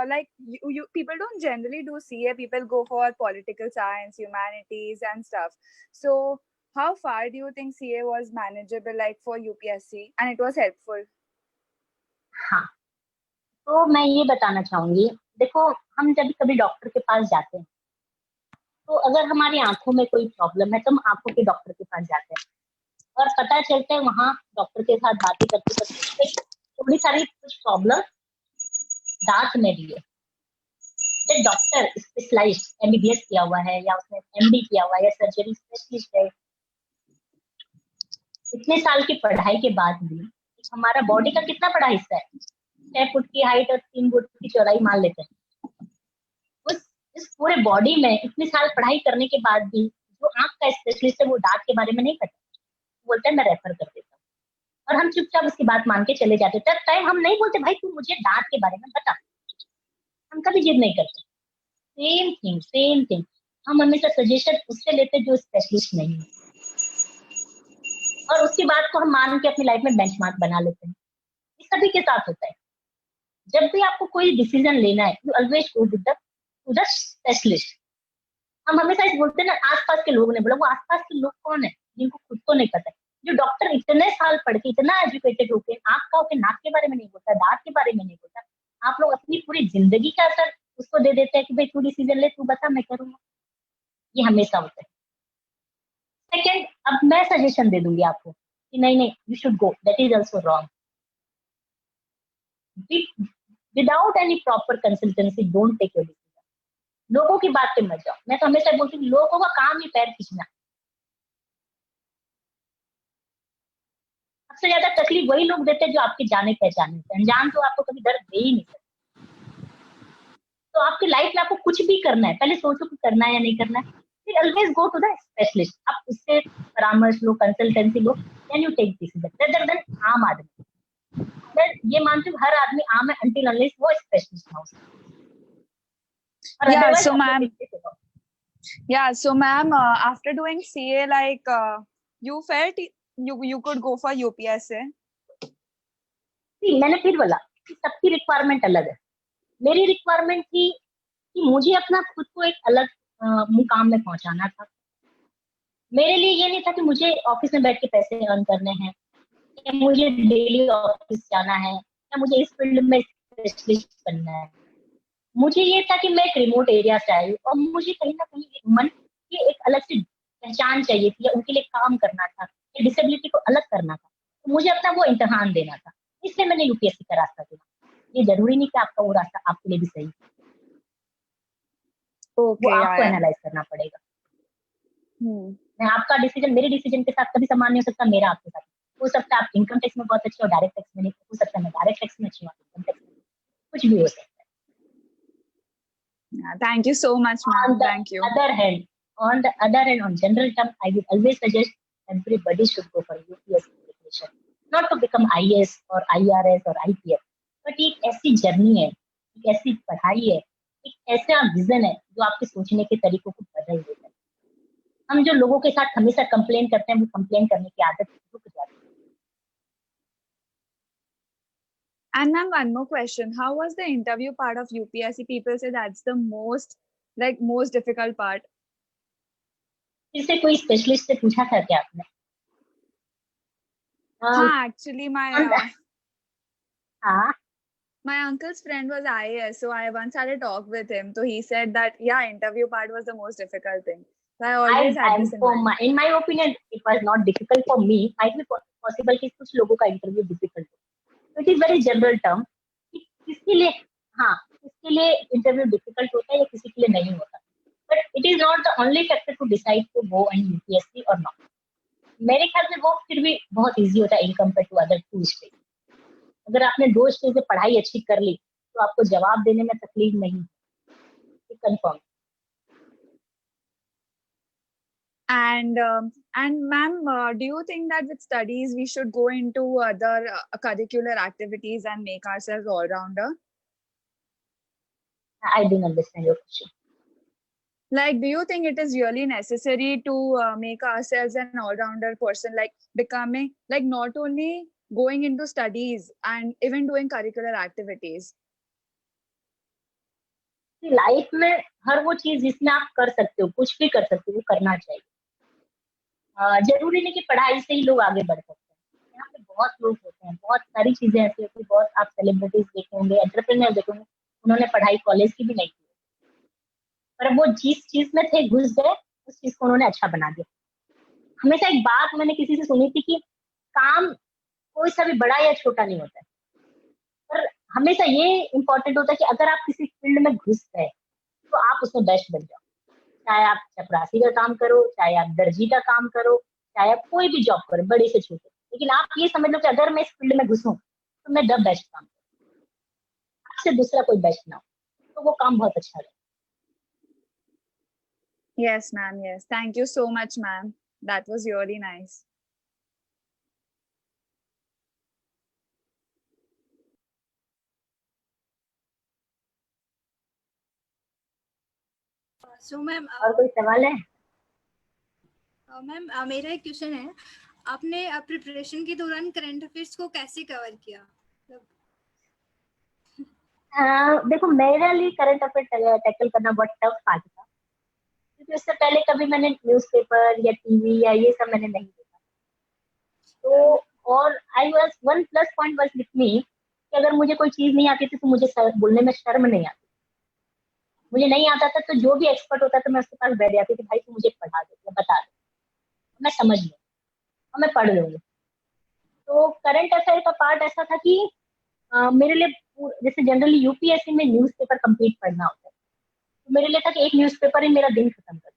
like you people don't generally do CA. People go for political science, humanities, and stuff. So how far do you think CA was manageable, like for UPSC, and it was helpful? हाँ, तो मैं ये बताना चाहूंगी, देखो हम जब कभी डॉक्टर के पास जाते हैं, तो अगर हमारी आंखों में कोई प्रॉब्लम है तो हम आंखों के डॉक्टर के पास जाते हैं, और पता चलता है वहां डॉक्टर के साथ बातें करते करते थोड़ी सारी कुछ प्रॉब्लम दांत में भी है। जब डॉक्टर स्पेशलाइज्ड एमबीबीएस किया हुआ है या उसने एमडी किया हुआ है या सर्जरी स्पेशलिस्ट है, इतने साल की पढ़ाई के बाद भी हमारा बॉडी का कितना बड़ा हिस्सा है, 6 फुट की हाइट और 3 फुट की चौड़ाई मान लेते हैं, इस पूरे बॉडी में इतने साल पढ़ाई करने के बाद भी जो आंख का स्पेशलिस्ट है वो दांत के बारे में नहीं पता, बोलते हैं मैं रेफर कर देता हूँ, और हम चुपचाप उसकी बात मान के चले जाते। तब टाइम हम नहीं बोलते भाई तू मुझे दांत के बारे में बता, हम कभी जिद नहीं करते, सेम थिंग। हम हमेशा सजेशन उससे लेते जो स्पेशलिस्ट नहीं है, और उसकी बात को हम मान के अपनी लाइफ में बेंचमार्क बना लेते हैं। ये सभी के साथ होता है। जब भी आपको कोई डिसीजन लेना है, you always go with the specialist. हम हमेशा इस बोलते हैं ना, आसपास के लोगों ने बोला। वो आसपास के लोग कौन है? जिनको खुद को नहीं पता है। जो डॉक्टर इतने साल पढ़ के, इतना एजुकेटेड होके, आंख का होके नाक के बारे में नहीं बोलता, दांत के बारे में नहीं बोलता, आप लोग अपनी पूरी जिंदगी का असर उसको दे देते हैं कि भाई तू डिसीजन ले, तू बता, मैं करूंगा। ये हमेशा होता है। सेकेंड, अब मैं सजेशन दे दूंगी आपको कि नहीं नहीं, you should go, that is also wrong. Without any proper consultancy don't take your decision. लोगों की बात पे मत जाओ। मैं तो हमेशा बोलती हूँ, लोगों का काम ही पैर खींचना। सबसे ज्यादा तकलीफ वही लोग देते हैं जो आपके जाने पहचाने होते हैं। अनजान तो आपको कभी दर्द दे ही नहीं सकते। तो आपकी लाइफ में आपको कुछ भी करना है, पहले सोचो कि करना है या नहीं करना है, फिर always go to the specialist. आप उससे परामर्श लो, कंसल्टेंसी लो, then you take decision rather than आम आदमी। मैं ये मानती हूँ हर आदमी आम है until unless वो स्पेशलिस्ट ना हो। और Yeah, otherwise so अपने ma'am, thinking पे जाओ। yeah, so ma'am, after doing CA, like you felt you could go for UPSC. नहीं, मैंने फिर बोला कि सबकी रिक्वायरमेंट अलग है। मेरी रिक्वायरमेंट थी कि मुझे अपना खुद को एक अलग मुकाम में पहुंचाना था। मेरे लिए ये नहीं था कि मुझे ऑफिस में बैठ के पैसे अर्न करने हैं, या मुझे डेली ऑफिस जाना है, या मुझे इस फील्ड में स्पेशलिस्ट बनना है। मुझे ये था कि मैं एक रिमोट एरिया से आई हूँ, और मुझे कहीं ना कहीं एक मन की एक अलग सी पहचान चाहिए थी, या उनके लिए काम करना था, या डिसेबिलिटी को अलग करना था। तो मुझे अपना वो इम्तिहान देना था, इसलिए मैंने यूपीएससी का रास्ता चुना। ये जरूरी नहीं कि आपका वो रास्ता आपके लिए भी सही, Okay, वो आपको yeah. एनालाइज करना पड़ेगा। Hmm. मैं आपका डिसीजन मेरे डिसीजन के साथ कभी समान नहीं हो सकता, मेरा आपके साथ हो सकता है। आप इनकम टैक्स में बहुत अच्छे हो, डायरेक्ट टैक्स में नहीं हो सकता। मैं डायरेक्ट टैक्स में अच्छी हूँ, इनकम टैक्स में कुछ भी हो सकता है। Yeah, thank you so much, On ma'am. the Thank you. other hand, on general term, I would always suggest everybody should go for UPSC preparation, not to become IAS or IRS or IPS, but एक ऐसी journey है, एक ऐसी पढ़ाई है, एक ऐसा vision है जो आपके सोचने के तरीकों को बदल देता है। हम जो लोगों के साथ हमेशा कंप्लेन करते हैं, वो कंप्लेन करने की आदत रुक जाती है। And ma'am, one more question. How was the interview part of UPSC? People say that's the most difficult part. फिर से कोई स्पेशलिस्ट से पूछा था क्या आपने? Actually, हाँ, my uncle's friend was IAS, so I once had a talk with him. So he said that interview part was the most difficult thing. So I always had this in mind. in my opinion, it was not difficult for me. Might be possible कि कुछ लोगों का interview difficult हो। It is very general term कि किसके लिए किसके लिए इंटरव्यू डिफिकल्ट होता है या किसी के लिए नहीं होता। But it is not the only factor to decide to go and UPSC और नॉट। मेरे ख्याल से वो फिर भी बहुत ईजी होता है in compare to other 2 stage. अगर आपने 2 स्टेज से पढ़ाई अच्छी कर ली तो आपको जवाब देने में तकलीफ नहीं, confirm. And ma'am, do you think that with studies we should go into other curricular activities and make ourselves all-rounder? I didn't understand your question. Like, do you think it is really necessary to make ourselves an all-rounder person, like becoming, like not only going into studies and even doing curricular activities? Life में हर वो चीज जिसमें आप कर सकते हो, कुछ भी कर सकते हो, वो करना चाहिए। जरूरी नहीं कि पढ़ाई से ही लोग आगे बढ़ सकते हैं। यहाँ पे बहुत लोग होते हैं, बहुत सारी चीजें ऐसी होती है। बहुत आप सेलिब्रिटीज देखे होंगे, एंटरप्रेन्योर देखे होंगे, उन्होंने पढ़ाई कॉलेज की भी नहीं की, पर वो जिस चीज में थे घुस गए, उस चीज को उन्होंने अच्छा बना दिया। हमेशा एक बात मैंने किसी से सुनी थी कि काम कोई सा भी बड़ा या छोटा नहीं होता है, पर हमेशा ये इम्पोर्टेंट होता है कि अगर आप किसी फील्ड में घुस गए तो आप उसमें बेस्ट बन जाओ। चाहे आप चपरासी का काम करो, चाहे आप दर्जी का काम करो, चाहे आप कोई भी जॉब करो, बड़े से छोटे, लेकिन आप ये समझ लो कि अगर मैं इस फील्ड में घुसूं तो मैं द बेस्ट काम करूं, आपसे दूसरा कोई बेस्ट ना हो, तो वो काम बहुत अच्छा है। Yes, ma'am. Yes. Thank you so much, ma'am. That was really nice. So ma'am और कोई सवाल है? मैम मेरा एक क्वेश्चन है, आपने प्रिपरेशन के दौरान करंट अफेयर्स को कैसे कवर किया? देखो, मेरे लिए करंट अफेयर टैकल करना बहुत टफ पार्ट था, क्योंकि उससे पहले कभी मैंने न्यूज़पेपर या टीवी या ये सब मैंने नहीं देखा। तो और I was one plus point was with me कि अगर मुझे कोई चीज नहीं आती थी तो मुझे बोलने में शर्म नहीं आती। मुझे नहीं आता था तो जो भी एक्सपर्ट होता था मैं उसके पास बैठ जाती थी, भाई तू मुझे पढ़ा दे या बता दे, मैं समझ लूँ और मैं पढ़ लूंगी। तो करंट अफेयर का पार्ट ऐसा था कि मेरे लिए जैसे जनरली यूपीएससी में न्यूज़पेपर कंप्लीट पढ़ना होता है, तो मेरे लिए था कि एक न्यूज़पेपर ही मेरा दिन खत्म कर दे,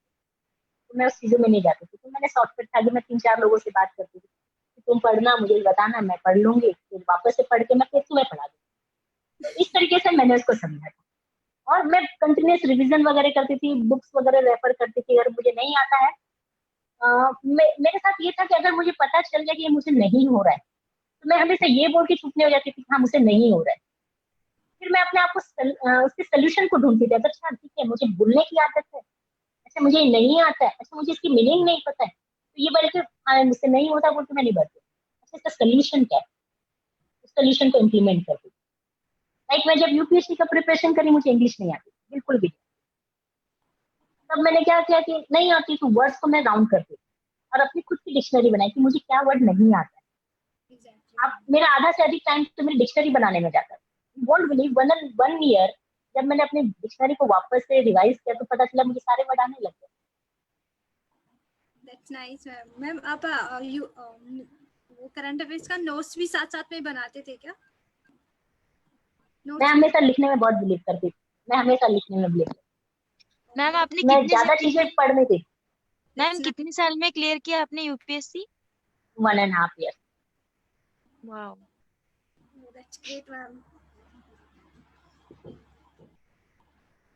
तो मैं उस चीजों में नहीं जाती थी। तो मैंने शॉर्टकट था कि मैं 3-4 लोगों से बात करती थी कि तुम पढ़ना, मुझे बताना, मैं पढ़ लूंगी, फिर वापस से पढ़ के मैं फिर तुम्हें पढ़ा दूंगी। तो इस तरीके से मैंने उसको समझा था और मैं कंटिन्यूस रिवीजन वगैरह करती थी, बुक्स वगैरह रेफर करती थी। अगर मुझे नहीं आता है, मेरे साथ ये था कि अगर मुझे पता चल जाए कि ये मुझे नहीं हो रहा है तो मैं हमेशा ये बोल के चुप नहीं हो जाती थी कि हाँ मुझे नहीं हो रहा है। फिर मैं अपने आप को उसके सोल्यूशन को ढूंढती थी। अच्छा ठीक है, मुझे भूलने की आदत है, अच्छा मुझे नहीं आता है, अच्छा मुझे इसकी मीनिंग नहीं पता है, तो ये बोल के हाँ मुझसे नहीं होता बोल के मैं नहीं बढ़ती। अच्छा इसका सोल्यूशन क्या है, उस सोल्यूशन को इम्प्लीमेंट करती। लाइक मैं जब यूपीएससी का प्रिपरेशन करी, मुझे इंग्लिश नहीं आती बिल्कुल भी। तब मैंने क्या किया कि नहीं आती तो वर्ड्स को मैं राउंड करती और अपनी खुद की डिक्शनरी बनाई कि मुझे क्या वर्ड नहीं आता है। अब मेरा आधा से अधिक टाइम तो मेरी डिक्शनरी बनाने में जाता है। वोंट बिलीव, वन ईयर जब मैंने अपनी डिक्शनरी को वापस से रिवाइज किया तो पता चला मुझे सारे वर्ड आने लग गए। That's nice ma'am. मैम आप वो करंट अफेयर्स का नोट्स भी साथ साथ में बनाते थे क्या? मैं हमेशा लिखने में बहुत बिलीव करती थी। मैं हमेशा लिखने में बिलीव करती। मैम आपने मैं कितने ज्यादा साल चीजें पढ़नी थी। मैम कितने साल में क्लियर किया आपने UPSC? 1.5 years। Wow, that's great ma'am.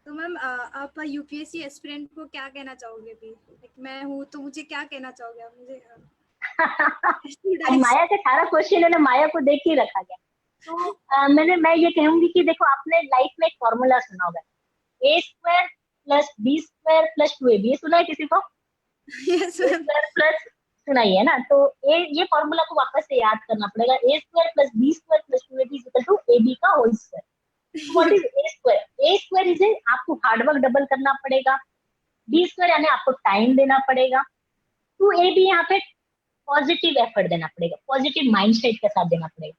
तो मैम आप यूपीएससी एस्पिरेंट को क्या कहना चाहोगे अभी? मैं हूँ तो मुझे क्या कहना चाहोगे आप मुझे? अब माया का सारा क्वेश्चन है ना, माया को देख के रखा गया। तो मैं ये कहूंगी कि देखो, आपने लाइफ में एक फॉर्मूला सुना होगा, a² + b² + 2ab। ये सुना है किसी को? यस a² प्लस सुनाई है ना, तो ये फॉर्मूला को वापस से याद करना पड़ेगा। a² + b² + 2ab = ab का whole square. What is a²? Is आपको हार्डवर्क डबल करना पड़ेगा, b² यानी आपको टाइम देना पड़ेगा, 2ab यहाँ पे पॉजिटिव एफर्ट देना पड़ेगा, पॉजिटिव माइंडसेट के साथ देना पड़ेगा।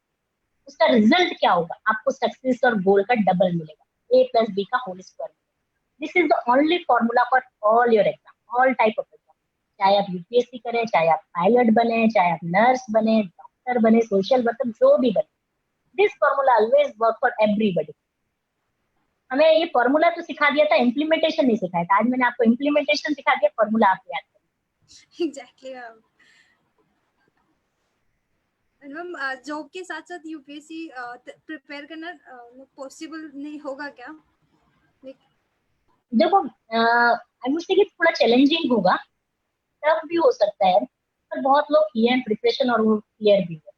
उसका रिजल्ट क्या होगा? आपको सक्सेस और गोल का डबल मिलेगा, a + b का whole square. This is the only formula for all your exam, all type of exam. चाहे आप यूपीएससी करें, चाहे आप पायलट बने, चाहे आप नर्स बने, डॉक्टर बने, सोशल वर्कर, जो भी बने, this formula always work for everybody. हमें ये फॉर्मूला तो सिखा दिया था, इम्प्लीमेंटेशन नहीं सिखाया था। आज मैंने आपको इम्प्लीमेंटेशन सिखा दिया, फॉर्मूला आप याद करें। Exactly ma'am. मैम जॉब के साथ साथ यूपीएससी प्रिपेयर करना पॉसिबल नहीं होगा क्या? देखो, आई वुड से कि थोड़ा चैलेंजिंग होगा, टफ भी हो सकता है, पर बहुत लोग किए हैं प्रिपरेशन और वो क्लियर भी है।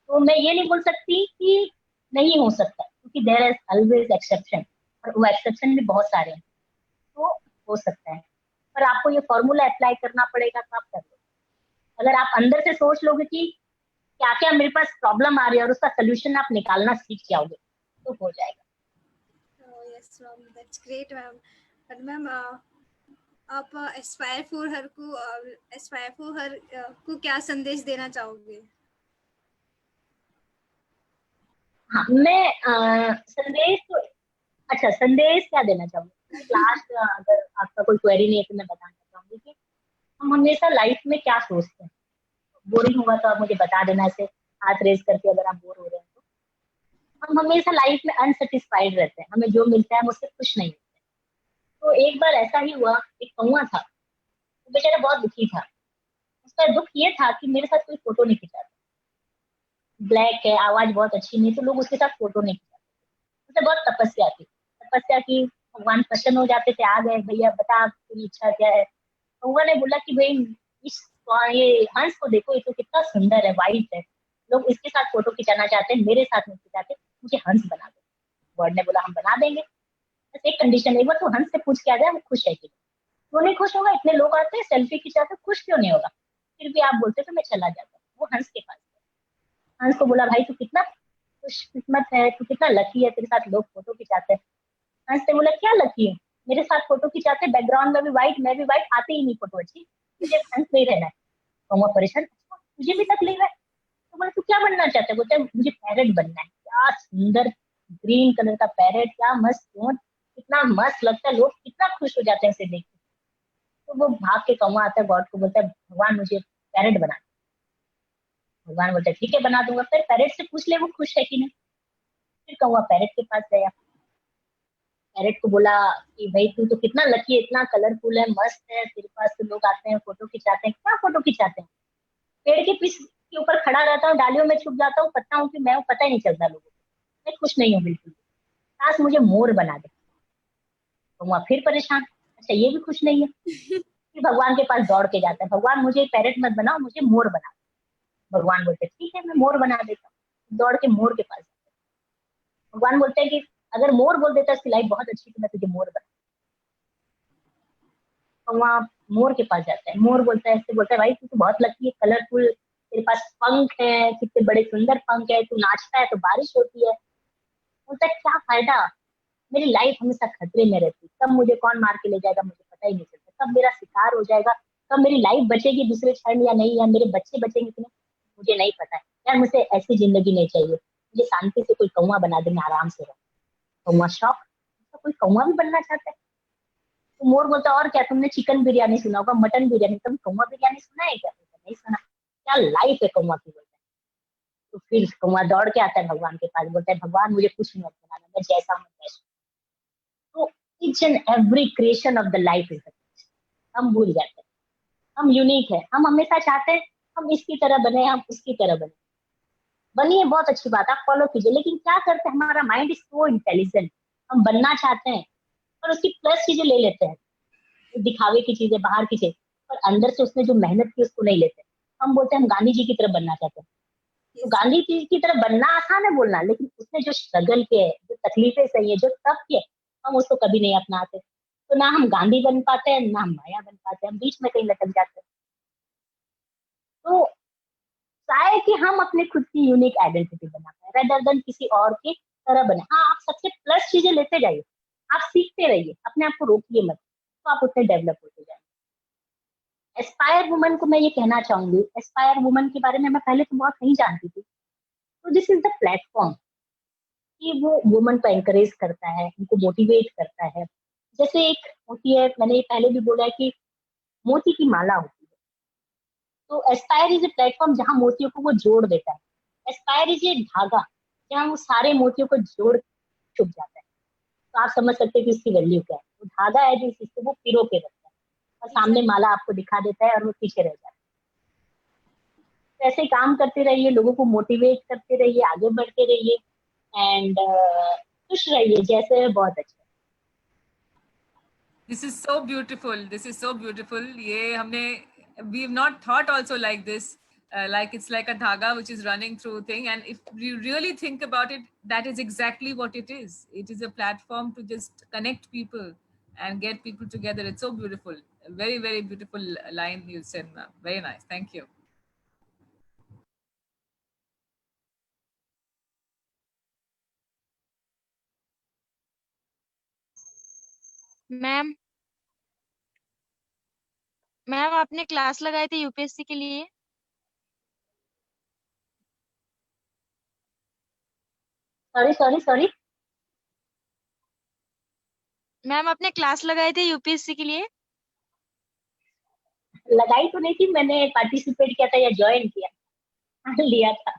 तो मैं ये नहीं बोल सकती कि नहीं हो सकता, क्योंकि देयर इज ऑलवेज एक्सेप्शन, और वो एक्सेप्शन भी बहुत सारे हैं, तो हो सकता है। पर आपको ये फॉर्मूला अप्लाई करना पड़ेगा, तो आप कर लो। अगर आप अंदर से सोच लोगे कि क्या क्या मेरे पास प्रॉब्लम आ रही है और उसका सोल्यूशन आप निकालना सीख जाओगे, तो हो जाएगा। Yes ma'am, that's great ma'am. But ma'am आप एस्पायर फॉर हर को क्या संदेश देना चाहोगे? हाँ, मैं संदेश क्या देना चाहूंगी? लास्ट, अगर आपका कोई क्वेरी नहीं है तो मैं बताना चाहूंगी कि हम हमेशा लाइफ में क्या सोचते हैं। बोरिंग होगा तो आप मुझे बता देना, ऐसे हाथ रेज करके, अगर आप बोर हो रहे हैं तो। हम हमेशा लाइफ में अनसेटिस्फाइड रहते हैं, हमें जो मिलता है हम उससे खुश नहीं होते। तो एक बार ऐसा ही हुआ, एक कौआ था, वो बेचारा बहुत दुखी था। उसका दुख ये था कि मेरे साथ कोई फोटो नहीं खिंचाता, ब्लैक है, आवाज बहुत अच्छी नहीं, तो लोग उसके साथ फोटो नहीं खिंचाते। उसे बहुत तपस्या की, भगवान प्रसन्न हो जाते थे, आ गए, भैया बता तेरी इच्छा क्या है। कौआ ने बोला कि भाई ये हंस को देखो, ये तो कितना सुंदर है, वाइट है, लोग इसके साथ फोटो खिंचाना चाहते हैं, मेरे साथ नहीं खिंचाते, मुझे हंस बना दो। बर्ड ने बोला हम बना देंगे। बस एक कंडीशन, एक बार तो हंस से पूछ के आ जाए वो खुश है कि नहीं। वो नहीं खुश होगा, इतने लोग आते हैं सेल्फी खिंचाते, खुश क्यों नहीं होगा? फिर भी आप बोलते तो मैं चला जाता। वो हंस के पास गया। हंस को बोला भाई तू कितना खुशकिस्मत है, तू कितना लकी है, तेरे साथ लोग फोटो खिंचाते हैं। हंस ने बोला क्या लकी है, मेरे साथ फोटो खिंचाते, बैकग्राउंड में भी व्हाइट, मैं भी व्हाइट, आते ही नहीं फोटो अच्छी, मुझे हंस नहीं रहना है। तो वो परेशान, अच्छा तुझे भी तकलीफ है? तो बोले तू क्या बनना चाहता है? बोलते मुझे पैरेट बनना है। क्या सुंदर ग्रीन कलर का पैरेट, क्या मस्त फोन, कितना मस्त लगता है, लोग कितना खुश हो जाते हैं इसे देख के। तो वो भाग के कौवा आता है गॉड को, बोलता है भगवान मुझे पैरेट बना। भगवान बोलता है ठीक है बना दूंगा। फिर पैरेट से पूछ ले वो खुश है कि नहीं। फिर कौवा पैरेट के पास गया। पैरेट को बोला कि भाई तू तो कितना लकी है, इतना कलरफुल है, मस्त है, तेरे पास तो लोग आते हैं फोटो खिंचाते हैं। क्या फोटो खिंचाते हैं? पेड़ के पीस के ऊपर खड़ा रहता हूँ, डालियों में छुप जाता हूँ, पता हूँ कि मैं हूँ, पता ही नहीं चलता लोगों को, मैं खुश नहीं हूँ बिल्कुल। काश मुझे मोर बना दे। तो वहां फिर परेशान, अच्छा ये भी खुश नहीं है। फिर भगवान के पास दौड़ के जाता है, भगवान मुझे पैरेट मत बनाओ, मुझे मोर बना दो। भगवान बोलते ठीक है मैं मोर बना देता हूँ। दौड़ के मोर के पास जाता है। भगवान बोलते हैं कि अगर मोर बोल देता इसकी लाइफ बहुत अच्छी तो मैं तुझे मोर बना। तो वहाँ मोर के पास जाता है। मोर बोलता है, ऐसे बोलता है भाई तू तो बहुत लकी है, कलरफुल, तेरे पास पंख है, कितने बड़े सुंदर पंख है, तू नाचता है तो बारिश होती है। बोलता है क्या फायदा, मेरी लाइफ हमेशा खतरे में रहती, कब मुझे कौन मार के ले जाएगा मुझे पता ही नहीं चलता, कब मेरा शिकार हो जाएगा, कब मेरी लाइफ बचेगी दूसरे क्षण या नहीं, या मेरे बच्चे बचेंगे कि नहीं मुझे नहीं पता है। यार मुझे ऐसी जिंदगी नहीं चाहिए, मुझे शांति से कोई कौवा बना दे, मैं आराम से रहूं। कौवा शौक, तो कोई कौवा भी बनना चाहता है। तो मोर बोलता और क्या, तुमने चिकन बिरयानी सुना होगा, मटन बिरयानी, तुम कौवा बिरयानी सुना है क्या? नहीं सुना। क्या लाइफ है कौवा की, बोलता है। तो फिर कौवा दौड़ के आता है भगवान के पास, बोलता है भगवान मुझे कुछ मत बनाना, मैं जैसा हूँ वैसा। तो each and every creation of the life is the best. हम भूल जाते हैं हम यूनिक है, हम हमेशा चाहते हैं हम इसकी तरह बने, हम उसकी तरह बने। बनिए बहुत अच्छी बात, आप फॉलो कीजिए, लेकिन क्या करते हैं हमारा माइंड इज सो इंटेलिजेंट, हम बनना चाहते हैं और उसकी प्लस चीजें ले लेते हैं, दिखावे की चीजें, बाहर की चीजें, और अंदर से उसने जो मेहनत की उसको नहीं लेते। हम बोलते हैं हम गांधी जी की तरह बनना चाहते हैं। तो गांधी जी की तरह बनना आसान है बोलना, लेकिन उसने जो स्ट्रगल किए, जो तकलीफें सही है, जो तप किए, हम उसको कभी नहीं अपनाते। तो ना हम गांधी बन पाते हैं, ना हम माया बन पाते हैं, हम बीच में कहीं लटक जाते हैं। तो चाहे कि हम अपने खुद की यूनिक आइडेंटिटी बना पाए रेदर देन किसी और की तरह बने। हाँ आप सबसे प्लस चीजें लेते जाइए, आप सीखते रहिए, अपने आप को रोकिए मत, तो आप उतने डेवलप होते जाएंगे। एस्पायर वुमन को मैं ये कहना चाहूंगी, एस्पायर वुमन के बारे में मैं पहले तो बहुत नहीं जानती थी। तो दिस इज द प्लेटफॉर्म कि वो वुमन को एनकरेज करता है, उनको मोटिवेट करता है। जैसे एक होती है, मैंने ये पहले भी बोला है कि मोती की माला होती है। तो एस्पायर इज ए प्लेटफॉर्म जहां मोतियों को वो जोड़ देता है। एस्पायर इज ए धागा जहां वो सारे मोतियों को जोड़ छुप जाता है। तो आप समझ सकते हैं कि इसकी वैल्यू क्या है। वो धागा है जो इसको वो पिरो के रखता है और सामने माला आपको दिखा देता है और वो पीछे रह जाता है। तो ऐसे काम करते रहिए, लोगों को मोटिवेट करते रहिए, आगे बढ़ते रहिए एंड खुश रहिए, जैसे है बहुत अच्छा। This is so beautiful. This is so beautiful. ये हमने we've not thought also like this. Like it's like a dhaga which is running through thing, and if you really think about it, that is exactly what it is. It is a platform to just connect people and get people together. It's so beautiful. A very, very beautiful line you said, ma'am. Very nice. Thank you. Ma'am ma'am आपने class लगाए थे UPSC के लिए? Sorry sorry sorry, ma'am आपने class लगाए थे UPSC के लिए? लगाई तो नहीं थी, मैंने पार्टिसिपेट किया था या ज्वाइन किया लिया था।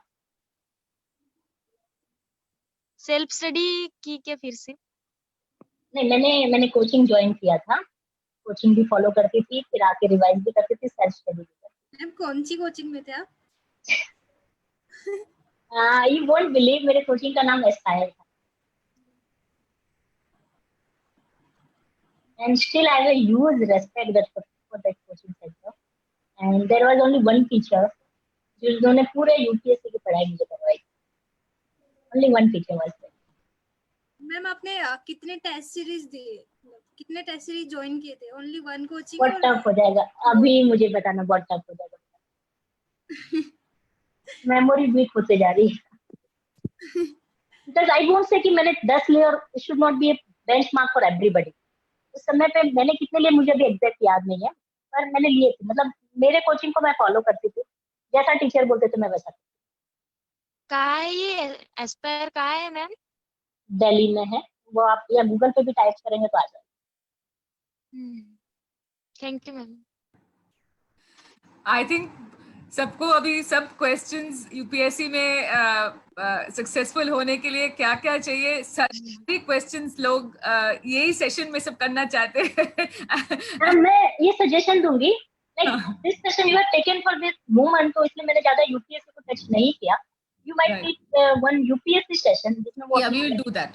सेल्फ स्टडी की क्या फिर से? नहीं, मैंने कोचिंग ज्वाइन किया था, कोचिंग भी फॉलो करती थी, फिर आके रिवाइज भी करती थी, सेल्फ स्टडी भी करती मैम कौन सी कोचिंग में थे आप? थी। यू वोंट बिलीव, मेरे कोचिंग का नाम एस्पायर था। And still I have a huge respect for that coaching center. And there was only one teacher जिन्होंने पूरे यूपीएससी की पढ़ाई मुझे करवाई। Only one teacher was there. Ma'am आपने कितने टेस्ट सीरीज दिए, कितने टेस्ट सीरीज ज्वाइन किए थे? Only one coaching? बहुत टफ हो जाएगा, अभी मुझे बताना, बहुत टफ हो जाएगा। मेमोरी वीक होते जा रही है। Because I won't say कि मैंने 10 लिए, और it should not be a benchmark for everybody. उस समय पे मैंने कितने लिए मुझे अभी एग्जैक्ट याद नहीं है, पर मैंने लिए थे। मतलब मेरे कोचिंग को मैं फॉलो करती थी, जैसा टीचर बोलते थे मैं वैसा। कहाँ है ये एस्पायर, कहाँ है मैम? दिल्ली में है वो, आप या गूगल पे भी टाइप करेंगे तो आ जाएगा। Thank you ma'am. I think सबको अभी सब क्वेश्चंस यूपीएससी में सक्सेसफुल होने के लिए क्या क्या चाहिए, सारी क्वेश्चंस लोग यही सेशन में सब करना चाहते हैं। मैं ये सजेशन दूंगी, like this session you have taken for this woman, तो इसलिए मैंने ज्यादा यूपीएससी को टच नहीं किया। You might take one UPSC session जिसमें वो वी विल डू दैट।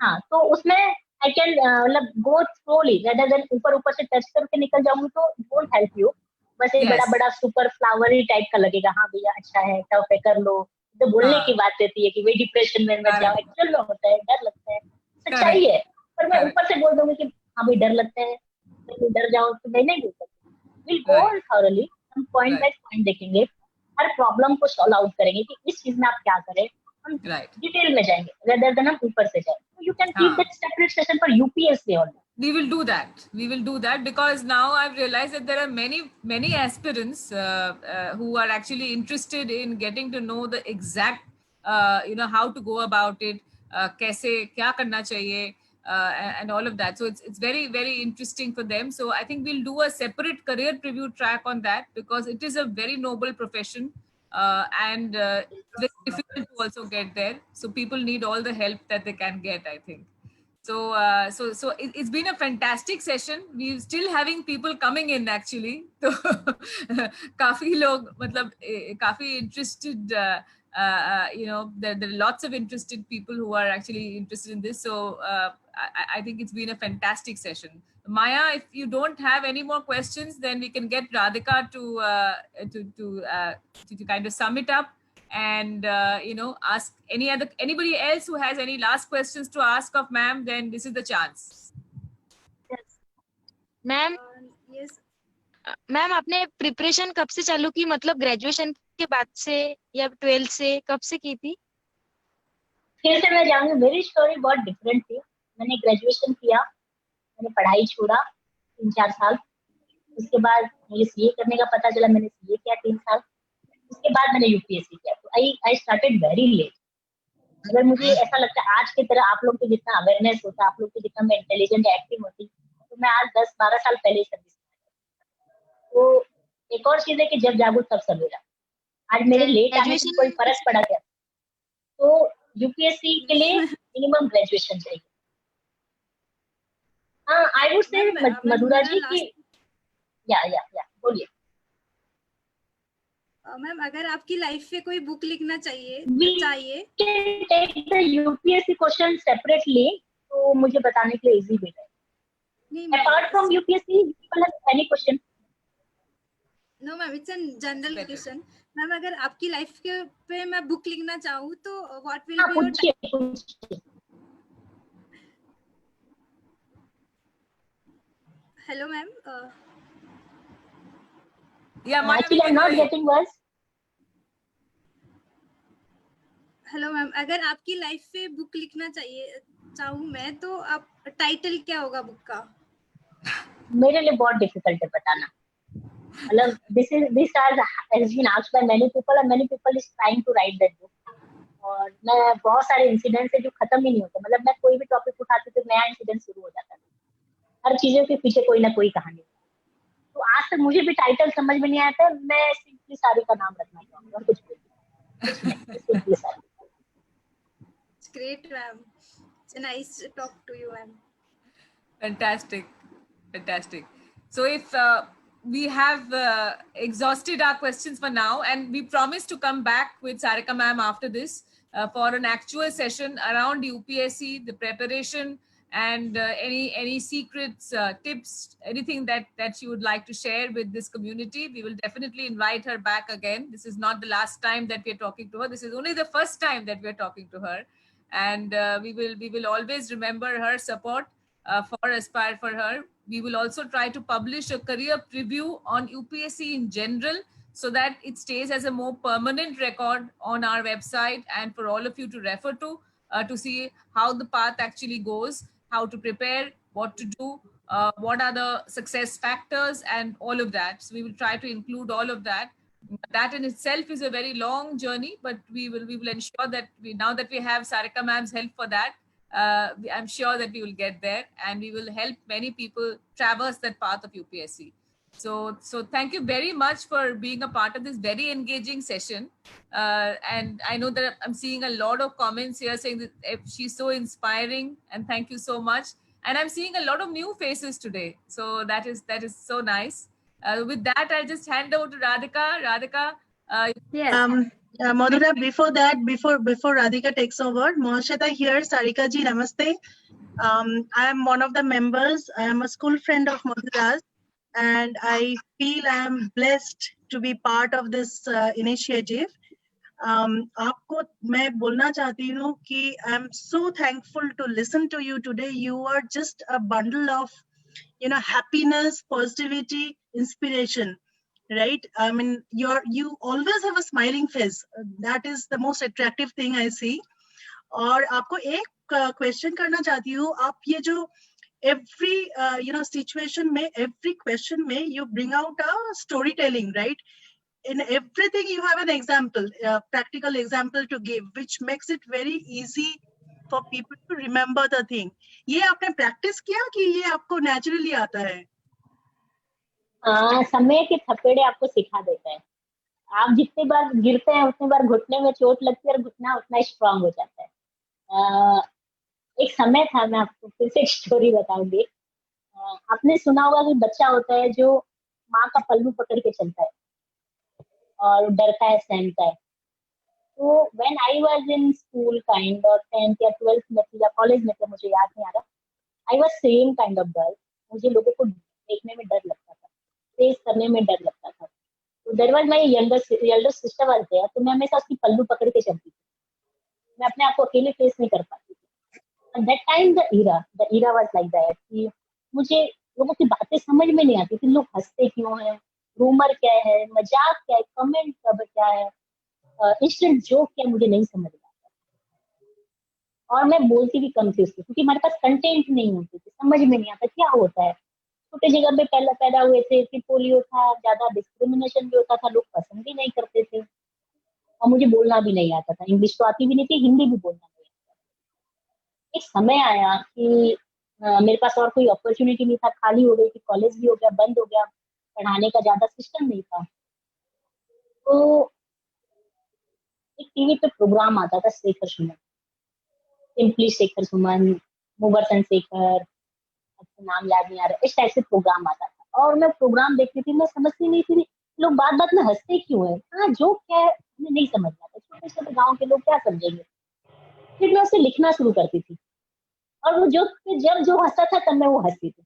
हाँ, तो उसमें आई कैन मतलब गो स्लोली रेदर देन ऊपर से टच करके निकल जाऊंगी तो इट वोंट हेल्प यू। बस एक बड़ा बड़ा सुपर फ्लावरी टाइप का लगेगा, हाँ भैया अच्छा है, टफ है, कर लो, तो बोलने की बात रहती है कि वही डिप्रेशन में मत जाओ। एक्चुअल में होता है, डर लगता है, सच्चाई है, पर मैं ऊपर से बोल दूंगी कि हाँ भाई डर लगता है, तो डर जाओ, तो मैं नहीं बोल सकती। विल गो ऑन थॉरली, हम पॉइंट बाय पॉइंट देखेंगे, हर प्रॉब्लम को सॉल्व आउट करेंगे कि इस चीज में आप क्या करें, हम डिटेल में जाएंगे रेदर देन हम ऊपर से जाए। So you can keep that separate session for UPSC only. We will do that. We will do that because now I've realized that there are many aspirants who are actually interested in getting to know the exact, how to go about it, कैसे क्या करना चाहिए, and all of that. So it's very interesting for them. So I think we'll do a separate career preview track on that because it is a very noble profession. And it's very difficult to also get there. So people need all the help that they can get, I think. So it's been a fantastic session. We're still having people coming in actually. So काफी लोग मतलब काफी interested. There are lots of interested people who are actually interested in this. So I think it's been a fantastic session. Maya, if you don't have any more questions, then we can get Radhika to kind of sum it up and ask anybody else who has any last questions to ask of ma'am. Then this is the chance. Ma'am ma'am आपने preparation कब से चालू की, मतलब graduation के बाद से या 12th से, कब से की थी? फिर से मैं जाऊंगी, मेरी स्टोरी बहुत डिफरेंट थी। मैंने ग्रेजुएशन किया, मैंने पढ़ाई छोड़ा 3-4 साल, उसके बाद मुझे सीए करने का पता चला, मैंने सीए किया 3 साल, उसके बाद मैंने यूपीएससी किया। तो आई स्टार्टेड वेरी लेट। अगर मुझे ऐसा लगता है आज की तरह आप लोग को जितना अवेयरनेस होता, आप लोग को जितना मैं इंटेलिजेंट एक्टिव होती, तो मैं आज 10-12 साल पहले सर्विस। तो एक और चीज है कि जब जागो तब सवेरा। आज मेरे लेट आने से कोई फर्क पड़ा क्या? तो यूपीएससी के लिए मिनिमम ग्रेजुएशन चाहिए। हाँ, आई वुड से मधुरा जी की या बोलिए। मैम अगर आपकी लाइफ पे कोई बुक लिखना चाहिए take the UPSC question separately, तो मुझे बताने के लिए इजी भी है। Apart from UPSC people have any question? No ma'am, it's an general question. मैम अगर आपकी लाइफ के पे मैं बुक लिखना चाहूँ तो what will be your? Hello ma'am. actually I'm not getting words. Hello ma'am, अगर आपकी लाइफ पे बुक लिखना चाहूँ मैं, तो आप टाइटल क्या होगा बुक का? मेरे लिए बहुत डिफिकल्ट है बताना। मतलब this has been asked by many people and many people is trying to write that book. और मैं बहुत सारे इंसिडेंट्स है जो खत्म ही नहीं होते। मतलब मैं कोई भी टॉपिक उठाती तो नया इंसिडेंट शुरू हो जाता है। हर चीजों के पीछे कोई ना कोई कहानी। तो आज तक मुझे भी टाइटल समझ में नहीं आया था। मैं सिंपली सारी का नाम रखना चाहूंगा, कुछ भी सिंपली सारी। It's great, ma'am. It's nice to talk to you, ma'am. Fantastic. So if we have exhausted our questions for now, and we promise to come back with Sarika ma'am after this for an actual session around UPSC, the preparation, and any secrets, tips, anything that she would like to share with this community. We will definitely invite her back again. This is not the last time that we are talking to her. This is only the first time that we are talking to her. and we will always remember her support for Aspire for Her. We will also try to publish a career preview on UPSC in general, so that it stays as a more permanent record on our website and for all of you to refer to see how the path actually goes, how to prepare, what to do, what are the success factors, and all of that. So we will try to include all of that. That in itself is a very long journey, but we will ensure that now that we have Sarika ma'am's help for that, I'm sure that we will get there, and we will help many people traverse that path of UPSC. So thank you very much for being a part of this very engaging session. And I know that I'm seeing a lot of comments here saying that she's so inspiring, and thank you so much. And I'm seeing a lot of new faces today. So that is so nice. With that, I'll just hand over to Radhika. Radhika. Yes. Madhura, before Radhika takes over, Mohashita here, Sarika ji, namaste. I am one of the members. I am a school friend of Madhura's, and I feel I am blessed to be part of this initiative. आपको मैं बोलना चाहती हूँ कि I am so thankful to listen to you today. You are just a bundle of, happiness, positivity, inspiration, right? I mean, you always have a smiling face. That is the most attractive thing I see. और आपको एक question करना चाहती हूँ. आप ये जो every situation में, every question में you bring out a storytelling, right? In everything you have an example, a practical example to give, which makes it very easy for people to remember the thing. ये आपने practice किया कि ये आपको naturally आता है? समय के थपेड़े आपको सिखा देता है. आप जितने बार गिरते हैं उतने बार घुटने में चोट लगती है और घुटना उतना स्ट्रांग हो जाता है. एक समय था, मैं आपको फिर से एक स्टोरी बताऊंगी. आपने सुना होगा कि बच्चा होता है जो माँ का पल्लू पकड़ के चलता है और डरता है, सहमता है. तो when I was in school kind of 10th या 12th में या कॉलेज में थे, मुझे याद नहीं आ रहा, I was same kind of girl. मुझे लोगों को देखने में डर लगता था, फेस करने में डर लगता था. तो there was my younger sister was there, तो मैं हमेशा उसकी पल्लू पकड़ के चलती थी. मैं अपने आप को अकेले फेस नहीं कर पाती थी. At that time the era was like that कि मुझे लोगों की बातें समझ में नहीं आती थी. लोग हंसते क्यों हैं, रूमर क्या है, मजाक क्या है, कमेंट क्या है, इंस्टेंट जोक क्या, मुझे नहीं समझ में आता. और मैं बोलती भी कम थी उसको, क्योंकि हमारे पास कंटेंट नहीं होती थी, समझ में नहीं आता क्या होता है. छोटे जगह में पहले पैदा हुए थे, फिर पोलियो था, ज्यादा डिस्क्रिमिनेशन भी होता था, लोग पसंद भी नहीं करते थे, और मुझे बोलना भी नहीं आता था. इंग्लिश तो आती भी नहीं थी, हिंदी भी बोलना नहीं आता था. एक समय आया कि मेरे पास और कोई अपॉर्चुनिटी नहीं था, खाली हो गई थी, कॉलेज भी हो गया, बंद हो गया, पढ़ाने का ज्यादा सिस्टम नहीं था. तो एक टीवी पे प्रोग्राम आता था, शेखर सुमन, सिंपली शेखर सुमन, मुबरसन शेखर, नाम याद नहीं आ रहा, इस टाइप से प्रोग्राम आता था. और मैं प्रोग्राम देखती थी, मैं समझती नहीं थी लोग बात बात में हंसते क्यों है, हाँ जो क्या है मुझे नहीं समझ आता. छोटे छोटे गाँव के लोग क्या समझेंगे. फिर मैं उसे लिखना शुरू करती थी, और वो जब जो हंसता था तब मैं वो हंसती थी.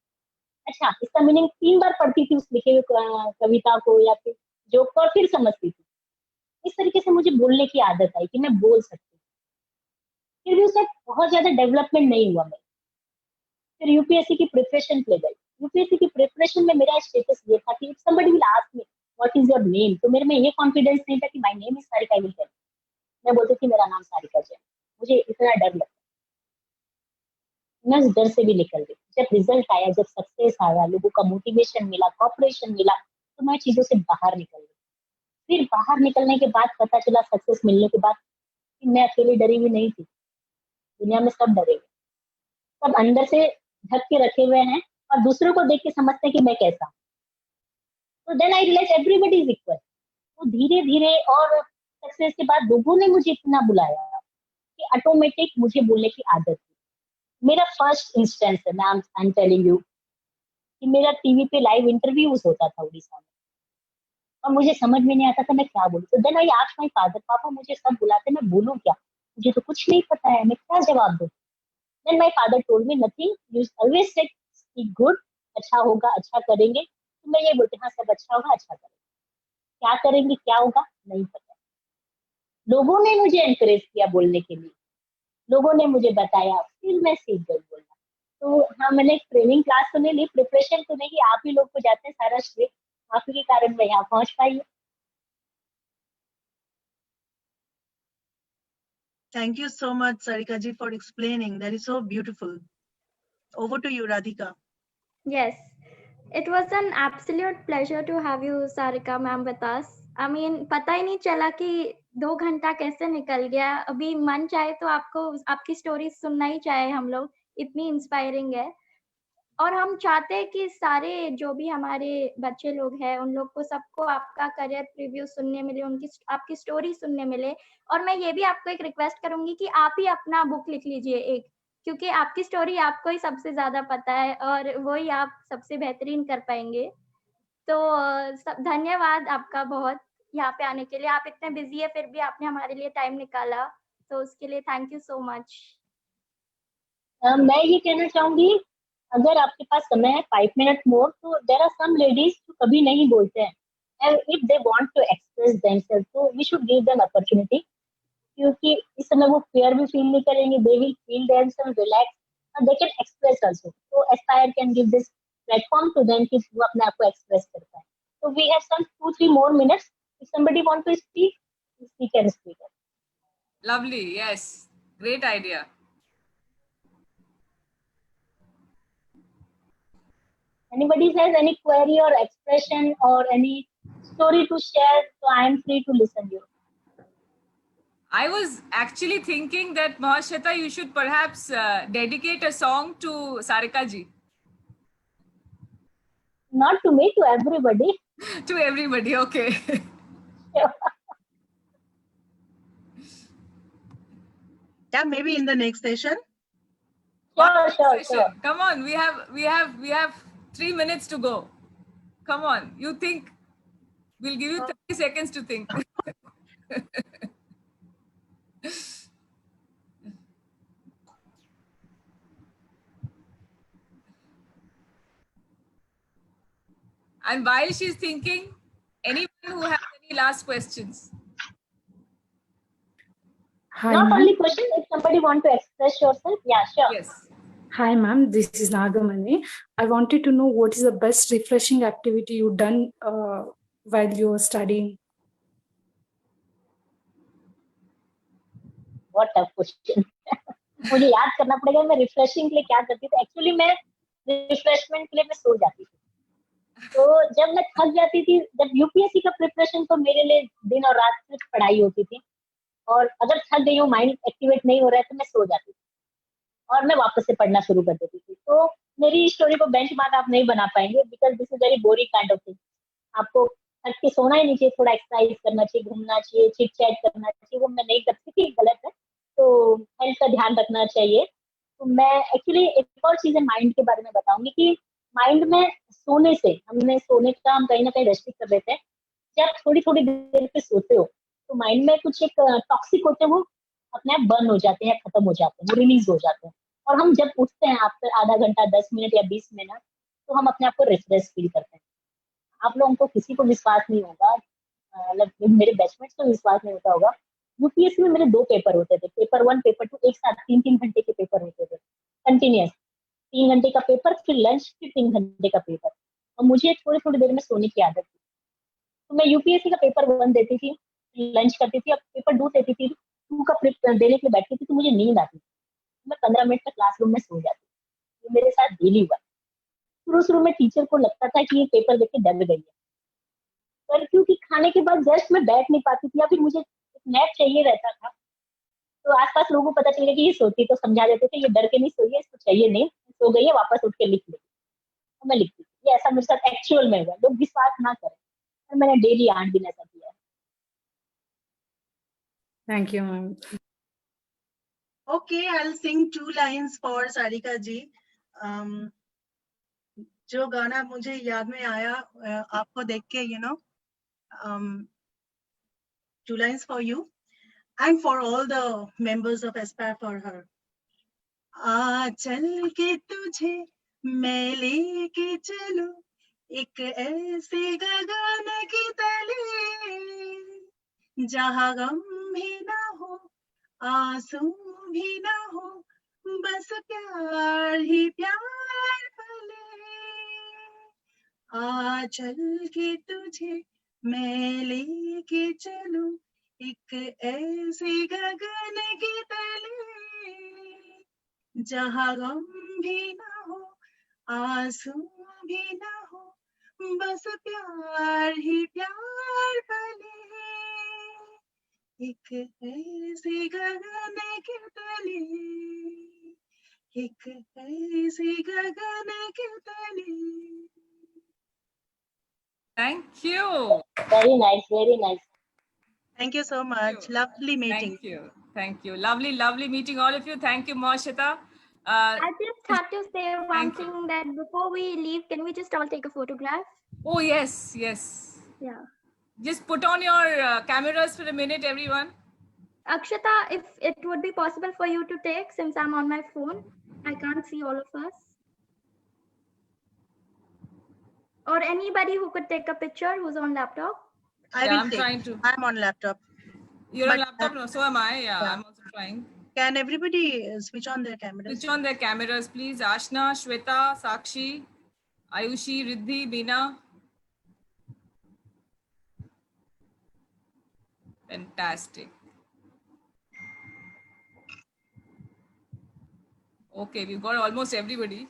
अच्छा, इसका मीनिंग 3 बार पढ़ती थी उस लिखे हुए कविता को या फिर जोक को, और फिर समझती थी. इस तरीके से मुझे बोलने की आदत आई कि मैं बोल सकती हूँ. फिर भी उससे बहुत ज्यादा डेवलपमेंट नहीं हुआ. मैं फिर यूपीएससी की प्रिपरेशन पे गई. यूपीएससी की प्रिपरेशन में मेरा स्टेटस ये था कि somebody will ask me what is your name, तो मेरे में ये कॉन्फिडेंस नहीं था कि my name is Sarika. I will tell. मैं बोलती थी मेरा नाम सारिका जैन. मुझे इतना डर लगता, मैं उस डर से भी निकल गई. जब रिजल्ट आया, जब सक्सेस आया, लोगों का मोटिवेशन मिला, कॉपरेशन मिला, तो मैं चीजों से बाहर निकल गई. फिर बाहर निकलने के बाद पता चला, सक्सेस मिलने के बाद, कि मैं अकेली डरी हुई नहीं थी, दुनिया में सब डरे हुए, सब अंदर से ढक के रखे हुए हैं और दूसरों को देख के समझते हैं कि मैं कैसा. तो then I realise everybody is equal. तो धीरे धीरे और सक्सेस के बाद लोगों ने मुझे इतना बुलाया कि ऑटोमेटिक मुझे बोलने की आदत थी. मेरा फर्स्ट इंस्टेंस है, मैं आई एम टेलिंग यू, कि मेरा टीवी पे लाइव इंटरव्यूज होता था उड़ीसा में, और मुझे समझ में नहीं आता था मैं क्या बोलूं. तो then I asked my father, पापा मुझे सब बुलाते, मैं बोलूं क्या, मुझे तो कुछ नहीं पता है, मैं क्या जवाब दूं. Then my father told me nothing, you always say speak good, अच्छा होगा, अच्छा करेंगे. तो मैं ये बोलती, हाँ सब अच्छा होगा, अच्छा करेंगे. क्या करेंगे, क्या होगा नहीं पता. लोगों ने मुझे एनकरेज किया बोलने के लिए. लोगों ने मुझे बताया, फिर मैं सीख गई बोलना। तो हाँ, मैंने ट्रेनिंग क्लास तो नहीं ली, प्रिपरेशन तो नहीं, आप ही लोग को जाते हैं, सारा श्रेय आप ही के कारण मैं यहाँ पहुंच पाई हूँ। Thank you so much, Sarika ji, for explaining. That is so beautiful. Over to you, Radhika. Yes, it was an absolute pleasure to have you, Sarika ma'am, with us. I mean, पता ही नहीं चला कि 2 घंटा कैसे निकल गया। अभी मन चाहे तो आपको आपकी स्टोरी सुनना ही चाहे हम लोग, इतनी इंस्पायरिंग है। और हम चाहते हैं कि सारे जो भी हमारे बच्चे लोग हैं, उन लोग को सबको आपका करियर प्रीव्यू सुनने मिले, उनकी आपकी स्टोरी सुनने मिले। और मैं ये भी आपको एक रिक्वेस्ट करूंगी कि आप ही अपना बुक लिख लीजिए एक, क्योंकि आपकी स्टोरी आपको ही सबसे ज्यादा पता है और वो ही आप सबसे बेहतरीन कर पाएंगे। तो धन्यवाद आपका बहुत यहाँ पे आने के लिए। आप इतने बिजी है फिर भी आपने हमारे लिए टाइम निकाला, तो उसके लिए थैंक यू सो मच। मैं ये कहना चाहूंगी, अगर आपके पास समय है 5 मिनट मोर, तो देयर आर सम लेडीज जो कभी नहीं बोलते हैं, and if they want to express themself, तो we should give them opportunity, क्योंकि इस समय वो फेयर भी फील नहीं करेंगे, they will feel themself relax और दे कैन एक्सप्रेस आल्सो। तो Aspire can give this platform to them कि वो अपने आप को एक्सप्रेस कर पाए। तो we have some 2-3 more minutes. If somebody want to speak, he can speak. Lovely, yes, great idea. Anybody has any query or expression or any story to share, so I am free to listen you. I was actually thinking that Mahashweta, you should perhaps dedicate a song to Sarika ji. Not to me, to everybody. To everybody, okay. Yeah, maybe in the next session. Sure. Come on, we have 3 minutes to go. Come on, you think. We'll give you 30 seconds to think. And while she's thinking, anyone who has any last questions? Hi, Not ma'am. only question, if somebody want to express yourself, yeah, sure. Yes. Hi, ma'am. This is Nagamani. I wanted to know what is the best refreshing activity you've done while you were studying. What a question. मुझे याद करना पड़ेगा मैं refreshing के लिए क्या करती थी। एक्चुअली मैं रिफ्रेशमेंट के लिए मैं सो जाती थी। तो जब मैं थक जाती थी, जब यूपीएससी का प्रिपरेशन, तो मेरे लिए दिन और रात सिर्फ पढ़ाई होती थी, और अगर थक गई हूँ, माइंड एक्टिवेट नहीं हो रहा है, तो मैं सो जाती थी और मैं वापस से पढ़ना शुरू कर देती थी। तो मेरी स्टोरी को बेंचमार्क आप नहीं बना पाएंगे, because this is very boring kind of thing. आपको थक के सोना ही नहीं चाहिए, थोड़ा एक्सरसाइज करना चाहिए, घूमना चाहिए, चिट चैट करना चाहिए। वो मैं नहीं करती थी, गलत है। तो हेल्थ का ध्यान रखना चाहिए। तो मैं एक्चुअली एक और चीज माइंड के बारे में बताऊंगी कि माइंड में सोने से, सोने का हम कहीं ना कहीं रेस्ट्रिक्ट कर देते हैं। जब थोड़ी थोड़ी देर पे सोते हो, तो माइंड में कुछ एक टॉक्सिक होते हैं, वो अपने आप बर्न हो जाते हैं, खत्म हो जाते हैं, वो रिलीज हो जाते हैं। और हम जब उठते हैं आफ्टर आधा घंटा, 10 मिनट या 20 मिनट, तो हम अपने आप को रिफ्रेश फील करते हैं। आप लोगों को किसी को विश्वास नहीं होगा, मतलब मेरे बैचमेट्स को विश्वास नहीं होता होगा, यूपीएससी में मेरे 2 पेपर होते थे, पेपर 1 पेपर 2, एक साथ 3-3 घंटे के पेपर होते थे, कंटिन्यूस 3 घंटे का पेपर, फिर लंच, फिर 3 घंटे का पेपर। और मुझे थोड़ी थोड़ी देर में सोने की आदत थी, तो मैं यूपीएससी का पेपर 1 देती थी, लंच करती थी, अब पेपर 2 देती थी, 2 का देने के लिए बैठती थी, तो मुझे नींद आती थी, मैं 15 मिनट तक क्लासरूम में सो जाती थी। ये मेरे साथ डेली हुआ। शुरू में टीचर को लगता था कि ये पेपर देख के डर गई है, पर क्योंकि खाने के बाद जस्ट मैं बैठ नहीं पाती थी, या फिर मुझे नैप चाहिए रहता था, तो आसपास लोगों को पता चल गया कि ये सोती, तो समझा देते थे ये डर के नहीं सोई है, इसको चाहिए नहीं, सो गई है, वापस उठ के लिख लेगी। तो मैं लिखती थी। ये ऐसा मेरे साथ एक्चुअल में हुआ, लोग विश्वास ना करें, और मैंने डेली 8 दिन ऐसा किया है। Thank you, ma'am. Okay, I'll sing 2 lines for Sarika ji. जो गाना मुझे याद में आया आपको देख के, 2 lines for you and for all the members of Aspire for Her. आ चल के तुझे मैं लेके चलूं एक ऐसे गगन की तले, जहां गम भी ना हो, आंसू भी ना हो, बस प्यार ही प्यार फले। आ चल के तुझे मैं लेके चलूं एक ऐसे गगन के तले, जहाँ गम भी ना हो, आंसू भी ना हो, बस प्यार ही प्यार फले। एक ऐसे गगन के तले, एक ऐसे गगन के तले। Thank you. Very nice, very nice. Thank you so much. Lovely meeting. Thank you. Thank you. Lovely, lovely meeting all of you. Thank you, Moshita. I just had to say one thing that before we leave, can we just all take a photograph? Oh, yes, yes. Yeah. Just put on your cameras for a minute, everyone. Akshata, if it would be possible for you to take, since I'm on my phone, I can't see all of us. Or anybody who could take a picture who's on laptop. I'm trying to. I'm on laptop. You're on laptop? No, so am I. Yeah, I'm also trying. Can everybody switch on their cameras? Switch on their cameras, please. Ashna, Shweta, Sakshi, Ayushi, Riddhi, Beena. Fantastic. Okay, we've got almost everybody.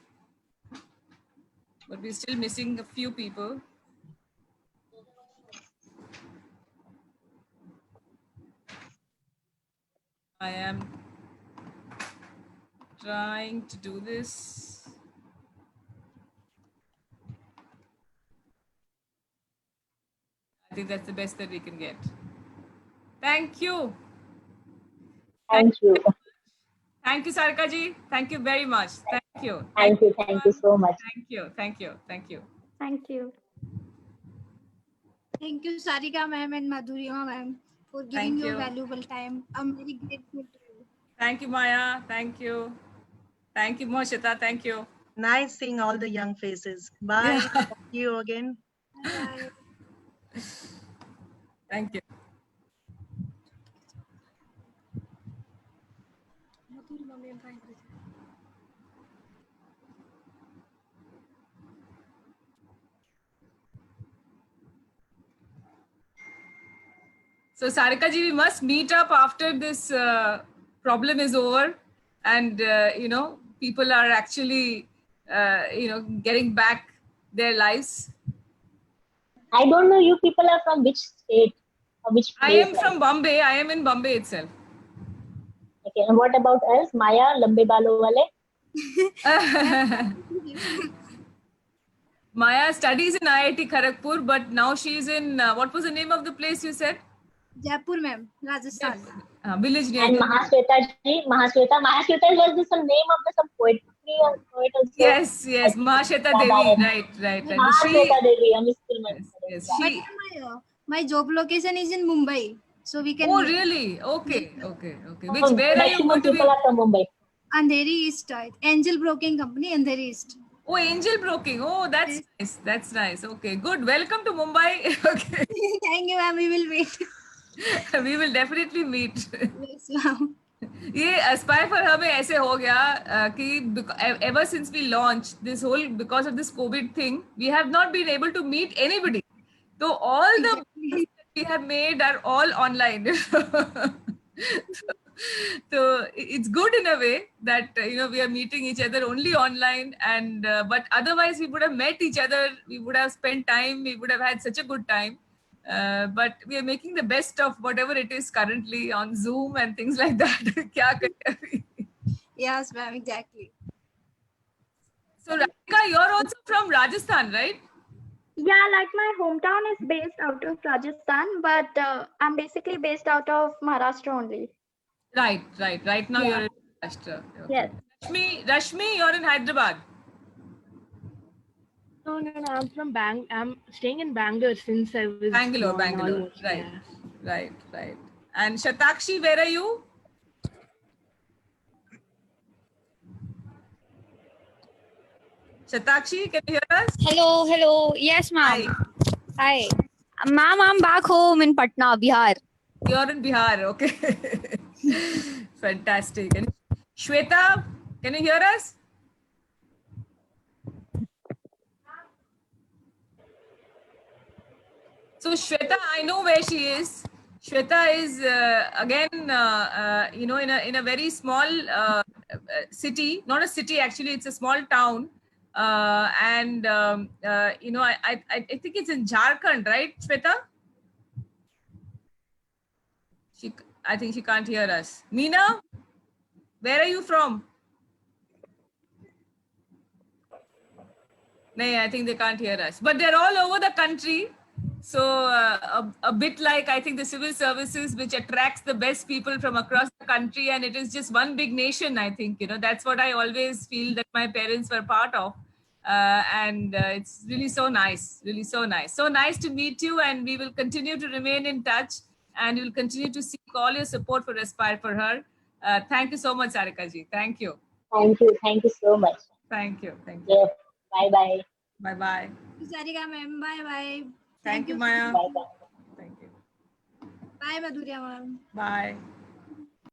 But we're still missing a few people. I am trying to do this. I think that's the best that we can get. Thank you. Thank you. Thank you, Sarika ji. Thank you very much. Thank you. Thank you. Thank you so much. Thank you. Thank you. Thank you. Thank you. Thank you, Sarika ma'am and Madhurima ma'am, for giving your valuable time. I'm very grateful to you. Thank you, Maya. Thank you. Thank you, Moshita. Thank you. Nice seeing all the young faces. Bye. Yeah. See you again. Bye. Thank you. So Sarika ji, we must meet up after this problem is over, and people are actually getting back their lives. I don't know you people are from which state or which place. I am from Bombay. I am in Bombay itself. Okay, and what about us? Maya, Lambe Balo Wale? Maya studies in IIT Kharagpur, but now she's in, what was the name of the place you said? Jaipur ma'am, Rajasthan. Village near. And Mahashweta ji, Mahashweta was the some name of the some poetry or poet also. Yes, Mahashweta Devi, right. Mahashweta Devi, I'm still yes, My job location is in Mumbai, so we can. Oh, really? Okay. Where are you going to be? From Mumbai. Andheri East, Angel Broking Company, Andheri East. Oh, Angel Broking. Oh, that's nice. That's nice. Okay, good. Welcome to Mumbai. Okay. Thank you, ma'am. We will meet. We will definitely meet. Yes, ma'am. ये Aspire for Her में ऐसे हो गया कि ever since we launched this whole, because of this COVID thing, we have not been able to meet anybody. So all the that we have made are all online. So it's good in a way that we are meeting each other only online, and but otherwise we would have met each other, we would have spent time, we would have had such a good time. But we are making the best of whatever it is currently on Zoom and things like that. Kya kare? Yes, ma'am, exactly. So Radhika, you're also from Rajasthan, right? Yeah, like my hometown is based out of Rajasthan, but I'm basically based out of Maharashtra only. Right. Right now you're in Maharashtra. Okay. Yes. Rashmi, you're in Hyderabad. No, I'm from I'm staying in Bangalore since I was Bangalore. almost, Right. yeah. Right. And Shatakshi, where are you? Shatakshi, can you hear us? Hello. Yes, ma'am. Hi. Ma'am, I'm back home in Patna, Bihar. You're in Bihar, okay. Fantastic. And Shweta, can you hear us? So Shweta, I know where she is. Shweta is again, you know, in a very small city, not a city actually, it's a small town, and you know, I think it's in Jharkhand, right, Shweta? I think she can't hear us. Meena, where are you from? No, I think they can't hear us. But they're all over the country. So a bit like, I think, the civil services, which attracts the best people from across the country. And it is just one big nation, I think. You know, that's what I always feel that my parents were part of. And it's really so nice, really so nice. So nice to meet you. And we will continue to remain in touch. And we will continue to seek all your support for Aspire for Her. Thank you so much, Sarika ji. Thank you. Thank you. Thank you so much. Thank you. Thank you. Yeah. Bye-bye. Bye-bye. Sarika ma'am, bye-bye. Thank you, Maya. Bye-bye. Thank you. Bye, Madhurya ma'am. Bye.